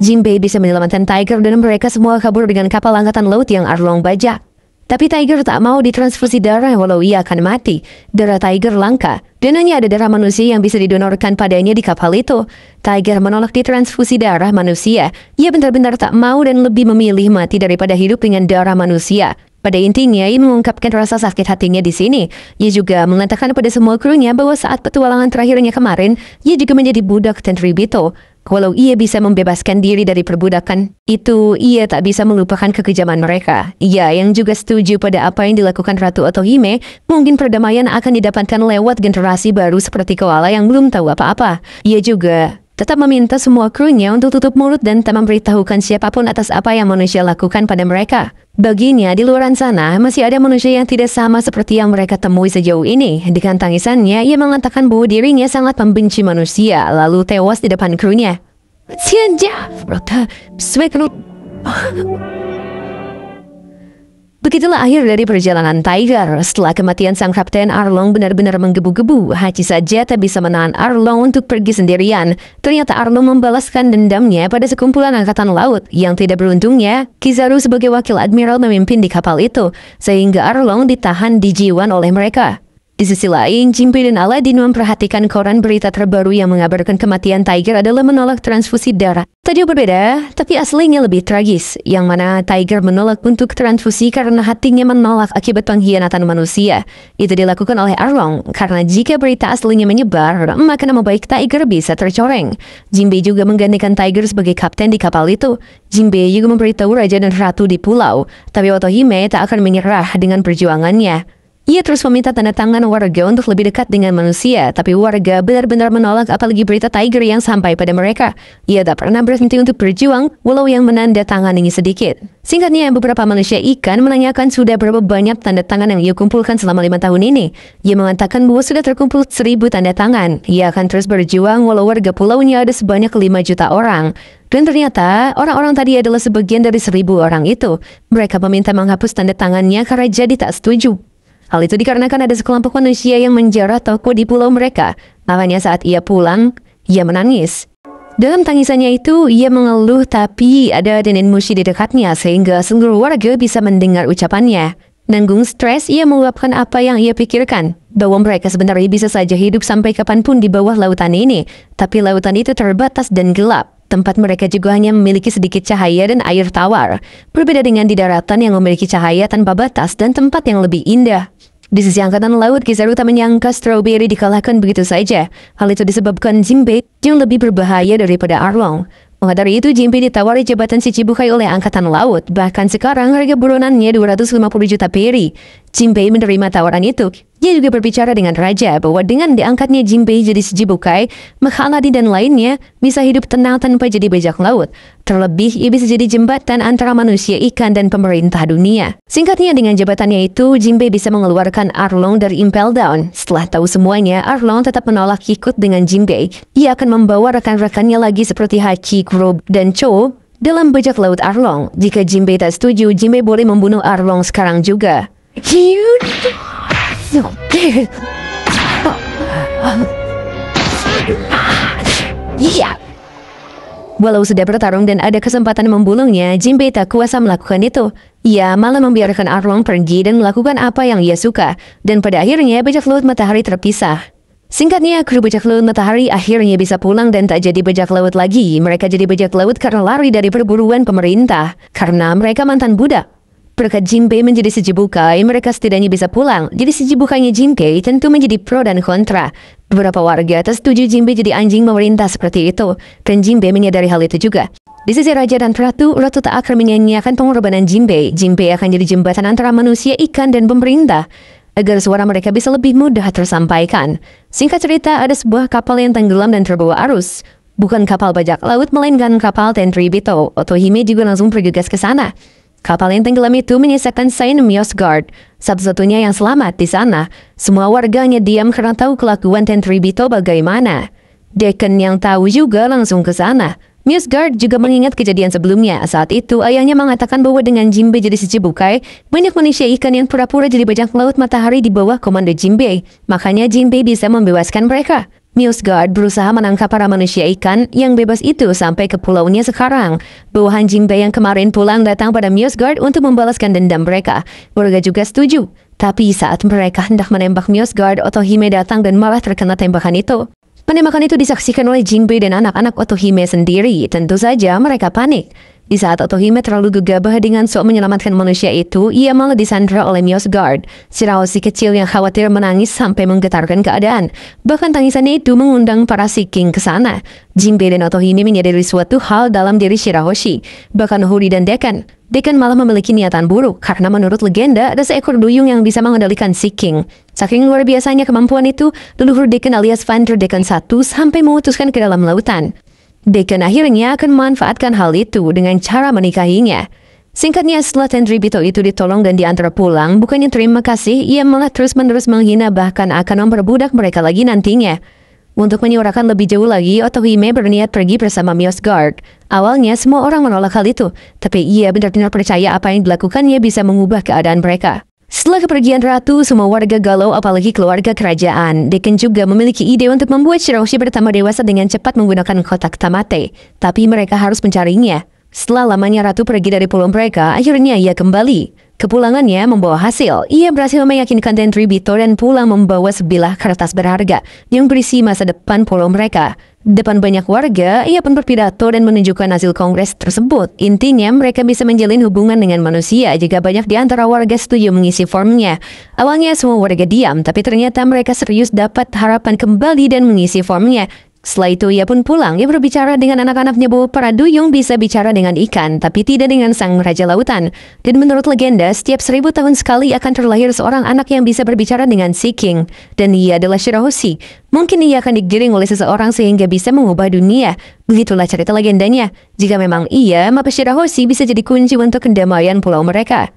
Jinbei bisa menyelamatkan Tiger dan mereka semua kabur dengan kapal Angkatan Laut yang Arlong bajak. Tapi Tiger tak mau ditransfusi darah walau ia akan mati. Darah Tiger langka dan hanya ada darah manusia yang bisa didonorkan padanya di kapal itu. Tiger menolak ditransfusi darah manusia. Ia benar-benar tak mau dan lebih memilih mati daripada hidup dengan darah manusia. Pada intinya, ia mengungkapkan rasa sakit hatinya di sini. Ia juga mengatakan pada semua krunya bahwa saat petualangan terakhirnya kemarin, ia juga menjadi budak Tenryubito. Walau ia bisa membebaskan diri dari perbudakan, itu ia tak bisa melupakan kekejaman mereka. Ia yang juga setuju pada apa yang dilakukan Ratu Otohime, mungkin perdamaian akan didapatkan lewat generasi baru seperti koala yang belum tahu apa-apa. Ia juga tetap meminta semua krunya untuk tutup mulut dan tak memberitahukan siapapun atas apa yang manusia lakukan pada mereka. Baginya, di luar sana masih ada manusia yang tidak sama seperti yang mereka temui sejauh ini. Dengan tangisannya, ia mengatakan bahwa dirinya sangat membenci manusia, lalu tewas di depan krunya. Begitulah akhir dari perjalanan Tiger. Setelah kematian sang kapten, Arlong benar-benar menggebu-gebu. Hachi saja tak bisa menahan Arlong untuk pergi sendirian. Ternyata Arlong membalaskan dendamnya pada sekumpulan angkatan laut. Yang tidak beruntungnya, Kizaru sebagai wakil admiral memimpin di kapal itu, sehingga Arlong ditahan di Jiwan oleh mereka. Di sisi lain, Jinbei dan Aladdin memperhatikan koran berita terbaru yang mengabarkan kematian Tiger adalah menolak transfusi darah. Tak jauh berbeda, tapi aslinya lebih tragis, yang mana Tiger menolak untuk transfusi karena hatinya menolak akibat pengkhianatan manusia. Itu dilakukan oleh Arlong, karena jika berita aslinya menyebar, maka nama baik Tiger bisa tercoreng. Jinbei juga menggantikan Tiger sebagai kapten di kapal itu. Jinbei juga memberitahu Raja dan Ratu di pulau, tapi Otohime tak akan menyerah dengan perjuangannya. Ia terus meminta tanda tangan warga untuk lebih dekat dengan manusia, tapi warga benar-benar menolak apalagi berita Tiger yang sampai pada mereka. Ia tak pernah berhenti untuk berjuang, walau yang menandatangani sedikit. Singkatnya, beberapa manusia ikan menanyakan sudah berapa banyak tanda tangan yang ia kumpulkan selama 5 tahun ini. Ia mengatakan bahwa sudah terkumpul 1000 tanda tangan. Ia akan terus berjuang walau warga pulaunya ada sebanyak 5 juta orang. Dan ternyata, orang-orang tadi adalah sebagian dari 1000 orang itu. Mereka meminta menghapus tanda tangannya karena jadi tak setuju. Hal itu dikarenakan ada sekelompok manusia yang menjarah toko di pulau mereka. Makanya saat ia pulang, ia menangis. Dalam tangisannya itu, ia mengeluh tapi ada Denin Mushi di dekatnya sehingga seluruh warga bisa mendengar ucapannya. Nanggung stres, ia meluapkan apa yang ia pikirkan. Bahwa mereka sebenarnya bisa saja hidup sampai kapanpun di bawah lautan ini. Tapi lautan itu terbatas dan gelap. Tempat mereka juga hanya memiliki sedikit cahaya dan air tawar. Berbeda dengan di daratan yang memiliki cahaya tanpa batas dan tempat yang lebih indah. Di sisi angkatan laut, Kizaru tak menyangka Strawberry dikalahkan begitu saja. Hal itu disebabkan Jinbei yang lebih berbahaya daripada Arlong. Maka dari itu, Jinbei ditawari jabatan Shichibukai oleh Angkatan Laut. Bahkan sekarang harga buronannya 250 juta peri. Jinbei menerima tawaran itu. Dia juga berbicara dengan raja bahwa dengan diangkatnya Jinbei jadi Shichibukai, maka Aladdin dan lainnya bisa hidup tenang tanpa jadi bajak laut. Terlebih, ia bisa jadi jembatan antara manusia, ikan, dan pemerintah dunia. Singkatnya, dengan jabatannya itu, Jinbei bisa mengeluarkan Arlong dari Impel Down. Setelah tahu semuanya, Arlong tetap menolak ikut dengan Jinbei. Ia akan membawa rekan-rekannya lagi seperti Hachi, Grob, dan Cho dalam bajak laut Arlong. Jika Jinbei tak setuju, Jinbei boleh membunuh Arlong sekarang juga. Walau sudah bertarung dan ada kesempatan membunuhnya, Jinbei tak kuasa melakukan itu. Ia malah membiarkan Arlong pergi dan melakukan apa yang ia suka. Dan pada akhirnya bajak laut matahari terpisah. Singkatnya, kru bajak laut matahari akhirnya bisa pulang dan tak jadi bajak laut lagi. Mereka jadi bajak laut karena lari dari perburuan pemerintah. Karena mereka mantan budak. Berkat Jinbei menjadi Shichibukai, mereka setidaknya bisa pulang. Jadi Shichibukainya Jinbei tentu menjadi pro dan kontra. Beberapa warga tak setuju Jinbei jadi anjing pemerintah seperti itu. Dan Jinbei menyadari hal itu juga. Di sisi raja dan ratu tak akan menyanyiakan pengorbanan Jinbei. Jinbei akan jadi jembatan antara manusia, ikan, dan pemerintah. Agar suara mereka bisa lebih mudah tersampaikan. Singkat cerita, ada sebuah kapal yang tenggelam dan terbawa arus. Bukan kapal bajak laut, melainkan kapal Tenryubito. Otohime juga langsung bergegas ke sana. Kapal yang tenggelam itu menyisakan Saint Mjosgard, satu-satunya yang selamat di sana. Semua warganya diam karena tahu kelakuan Tenryubito bagaimana. Dekan yang tahu juga langsung ke sana. Mjosgard juga mengingat kejadian sebelumnya. Saat itu, ayahnya mengatakan bahwa dengan Jinbei jadi Shichibukai, banyak manusia ikan yang pura-pura jadi bajak laut matahari di bawah komando Jinbei. Makanya Jinbei bisa membebaskan mereka. Mjosgard berusaha menangkap para manusia ikan yang bebas itu sampai ke pulaunya sekarang. Bawahan Jinbei yang kemarin pulang datang pada Mjosgard untuk membalaskan dendam mereka. Warga juga setuju. Tapi saat mereka hendak menembak Mjosgard, Otohime datang dan malah terkena tembakan itu. Penembakan itu disaksikan oleh Jinbei dan anak-anak Otohime sendiri. Tentu saja mereka panik. Di saat Otohime terlalu gegabah dengan sok menyelamatkan manusia itu, ia malah disandra oleh Mjosgard. Shirahoshi kecil yang khawatir menangis sampai menggetarkan keadaan. Bahkan tangisannya itu mengundang para Seeking ke sana. Jinbei dan Otohime menyadari suatu hal dalam diri Shirahoshi. Bahkan Hori dan Dekan. Dekan malah memiliki niatan buruk karena menurut legenda ada seekor duyung yang bisa mengendalikan Seeking. Saking luar biasanya kemampuan itu, leluhur Dekan alias Vander Dekan I sampai memutuskan ke dalam lautan. Dekan akhirnya akan memanfaatkan hal itu dengan cara menikahinya. Singkatnya, setelah Tenryubito itu ditolong dan diantar pulang, bukannya terima kasih, ia malah terus-menerus menghina bahkan akan memperbudak mereka lagi nantinya. Untuk menyuarakan lebih jauh lagi, Otohime berniat pergi bersama Mjosgard. Awalnya semua orang menolak hal itu, tapi ia benar-benar percaya apa yang dilakukannya bisa mengubah keadaan mereka. Setelah kepergian ratu, semua warga galau apalagi keluarga kerajaan. Dekan juga memiliki ide untuk membuat Shirahoshi bertambah dewasa dengan cepat menggunakan kotak tamate. Tapi mereka harus mencarinya. Setelah lamanya ratu pergi dari pulau mereka, akhirnya ia kembali. Kepulangannya membawa hasil. Ia berhasil meyakinkan Tenryubito dan pulang membawa sebilah kertas berharga yang berisi masa depan pulau mereka. Depan banyak warga, ia pun berpidato dan menunjukkan hasil kongres tersebut. Intinya, mereka bisa menjalin hubungan dengan manusia jika banyak di antara warga setuju mengisi formnya. Awalnya semua warga diam, tapi ternyata mereka serius dapat harapan kembali dan mengisi formnya. Setelah itu ia pun pulang. Ia berbicara dengan anak-anaknya bahwa para duyung bisa bicara dengan ikan, tapi tidak dengan sang raja lautan. Dan menurut legenda, setiap 1000 tahun sekali akan terlahir seorang anak yang bisa berbicara dengan Seeking. Dan ia adalah Shirahoshi. Mungkin ia akan digiring oleh seseorang sehingga bisa mengubah dunia. Begitulah cerita legendanya. Jika memang iya, maka Shirahoshi bisa jadi kunci untuk kedamaian pulau mereka.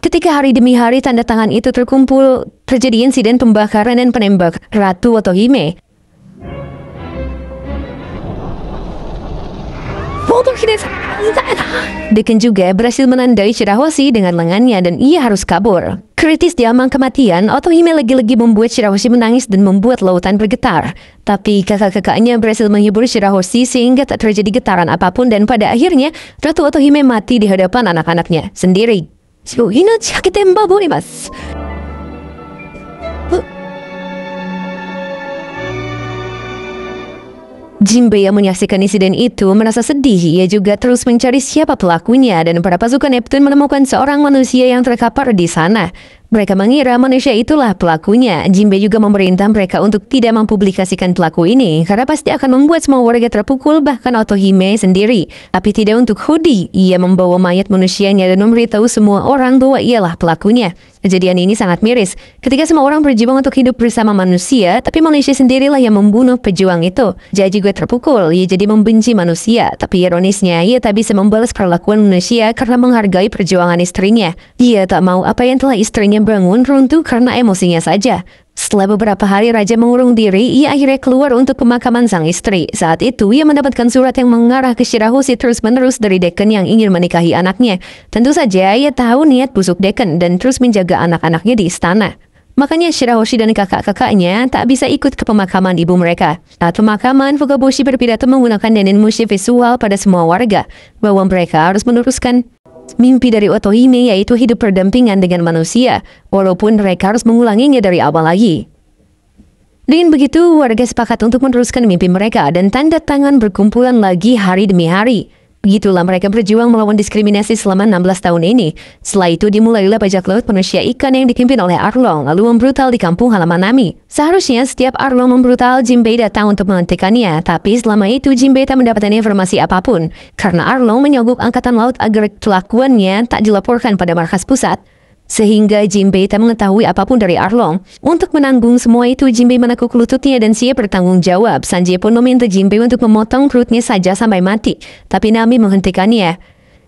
Ketika hari demi hari tanda tangan itu terkumpul, terjadi insiden pembakaran dan penembak Ratu Otohime. Dekan juga berhasil menandai Shirahoshi dengan lengannya dan ia harus kabur. Kritis di ambang kematian, Otohime lagi-lagi membuat Shirahoshi menangis dan membuat lautan bergetar. Tapi kakak-kakaknya berhasil menghibur Shirahoshi sehingga tak terjadi getaran apapun dan pada akhirnya Ratu Otohime mati di hadapan anak-anaknya sendiri. Jinbei yang menyaksikan insiden itu merasa sedih. Ia juga terus mencari siapa pelakunya dan para pasukan Neptune menemukan seorang manusia yang terkapar di sana. Mereka mengira manusia itulah pelakunya. Jinbei juga memerintah mereka untuk tidak mempublikasikan pelaku ini karena pasti akan membuat semua warga terpukul, bahkan Otohime sendiri. Tapi tidak untuk Hodi. Ia membawa mayat manusianya dan memberitahu semua orang bahwa ialah pelakunya. Kejadian ini sangat miris ketika semua orang berjuang untuk hidup bersama manusia, tapi manusia sendirilah yang membunuh pejuang itu. Jia juga terpukul. Ia jadi membenci manusia, tapi ironisnya ia tak bisa membalas perlakuan manusia karena menghargai perjuangan istrinya. Ia tak mau apa yang telah istrinya bangun runtuh karena emosinya saja. Setelah beberapa hari Raja mengurung diri, ia akhirnya keluar untuk pemakaman sang istri. Saat itu, ia mendapatkan surat yang mengarah ke Shirahoshi terus-menerus dari Dekan yang ingin menikahi anaknya. Tentu saja, ia tahu niat busuk Dekan dan terus menjaga anak-anaknya di istana. Makanya Shirahoshi dan kakak-kakaknya tak bisa ikut ke pemakaman ibu mereka. Saat pemakaman, Fukaboshi berpidato menggunakan denenmushi visual pada semua warga, bahwa mereka harus meneruskan mimpi dari Otohime, yaitu hidup berdampingan dengan manusia, walaupun mereka harus mengulanginya dari awal lagi. Dengan begitu, warga sepakat untuk meneruskan mimpi mereka dan tanda tangan berkumpulan lagi hari demi hari. Begitulah mereka berjuang melawan diskriminasi selama 16 tahun ini. Setelah itu dimulailah bajak laut manusia ikan yang dipimpin oleh Arlong, lalu membrutal di kampung halaman Nami. Seharusnya setiap Arlong membrutal, Jinbei datang untuk menghentikannya, tapi selama itu Jinbei tak mendapatkan informasi apapun, karena Arlong menyogok angkatan laut agar kelakuannya tak dilaporkan pada markas pusat. Sehingga Jinbei tak mengetahui apapun dari Arlong. Untuk menanggung semua itu, Jinbei menekuk lututnya dan siap bertanggung jawab. Sanjie pun meminta Jinbei untuk memotong perutnya saja sampai mati, tapi Nami menghentikannya.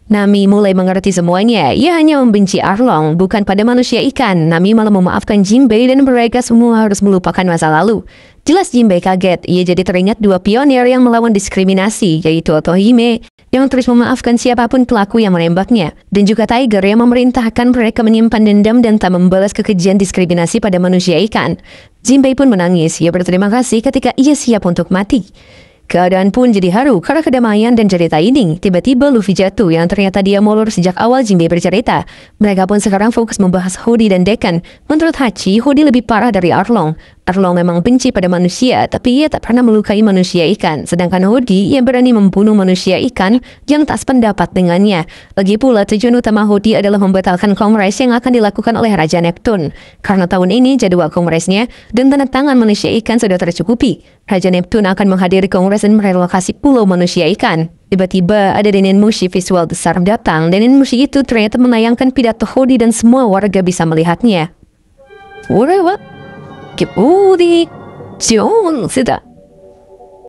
Nami mulai mengerti semuanya. Ia hanya membenci Arlong, bukan pada manusia ikan. Nami malah memaafkan Jinbei dan mereka semua harus melupakan masa lalu. Jelas Jinbei kaget. Ia jadi teringat dua pionir yang melawan diskriminasi, yaitu Otohime yang terus memaafkan siapapun pelaku yang menembaknya, dan juga Tiger yang memerintahkan mereka menyimpan dendam dan tak membalas kekejian diskriminasi pada manusia ikan. Jinbei pun menangis. Ia berterima kasih ketika ia siap untuk mati. Keadaan pun jadi haru karena kedamaian dan cerita ini. Tiba-tiba Luffy jatuh yang ternyata dia molor sejak awal Jinbei bercerita. Mereka pun sekarang fokus membahas Hodi dan Dekan. Menurut Hachi, Hodi lebih parah dari Arlong. Arlong memang benci pada manusia, tapi ia tak pernah melukai manusia ikan. Sedangkan Hodi, ia berani membunuh manusia ikan yang tak sependapat dengannya. Lagi pula, tujuan utama Hodi adalah membatalkan kongres yang akan dilakukan oleh Raja Neptune. Karena tahun ini jadwal kongresnya dan tanda tangan manusia ikan sudah tercukupi. Raja Neptune akan menghadiri kongres dan merelokasi pulau manusia ikan. Tiba-tiba ada denenmushi visual besar datang. Denenmushi itu ternyata menayangkan pidato Hodi dan semua warga bisa melihatnya. Ore wa Hodi, ジョーンズだ。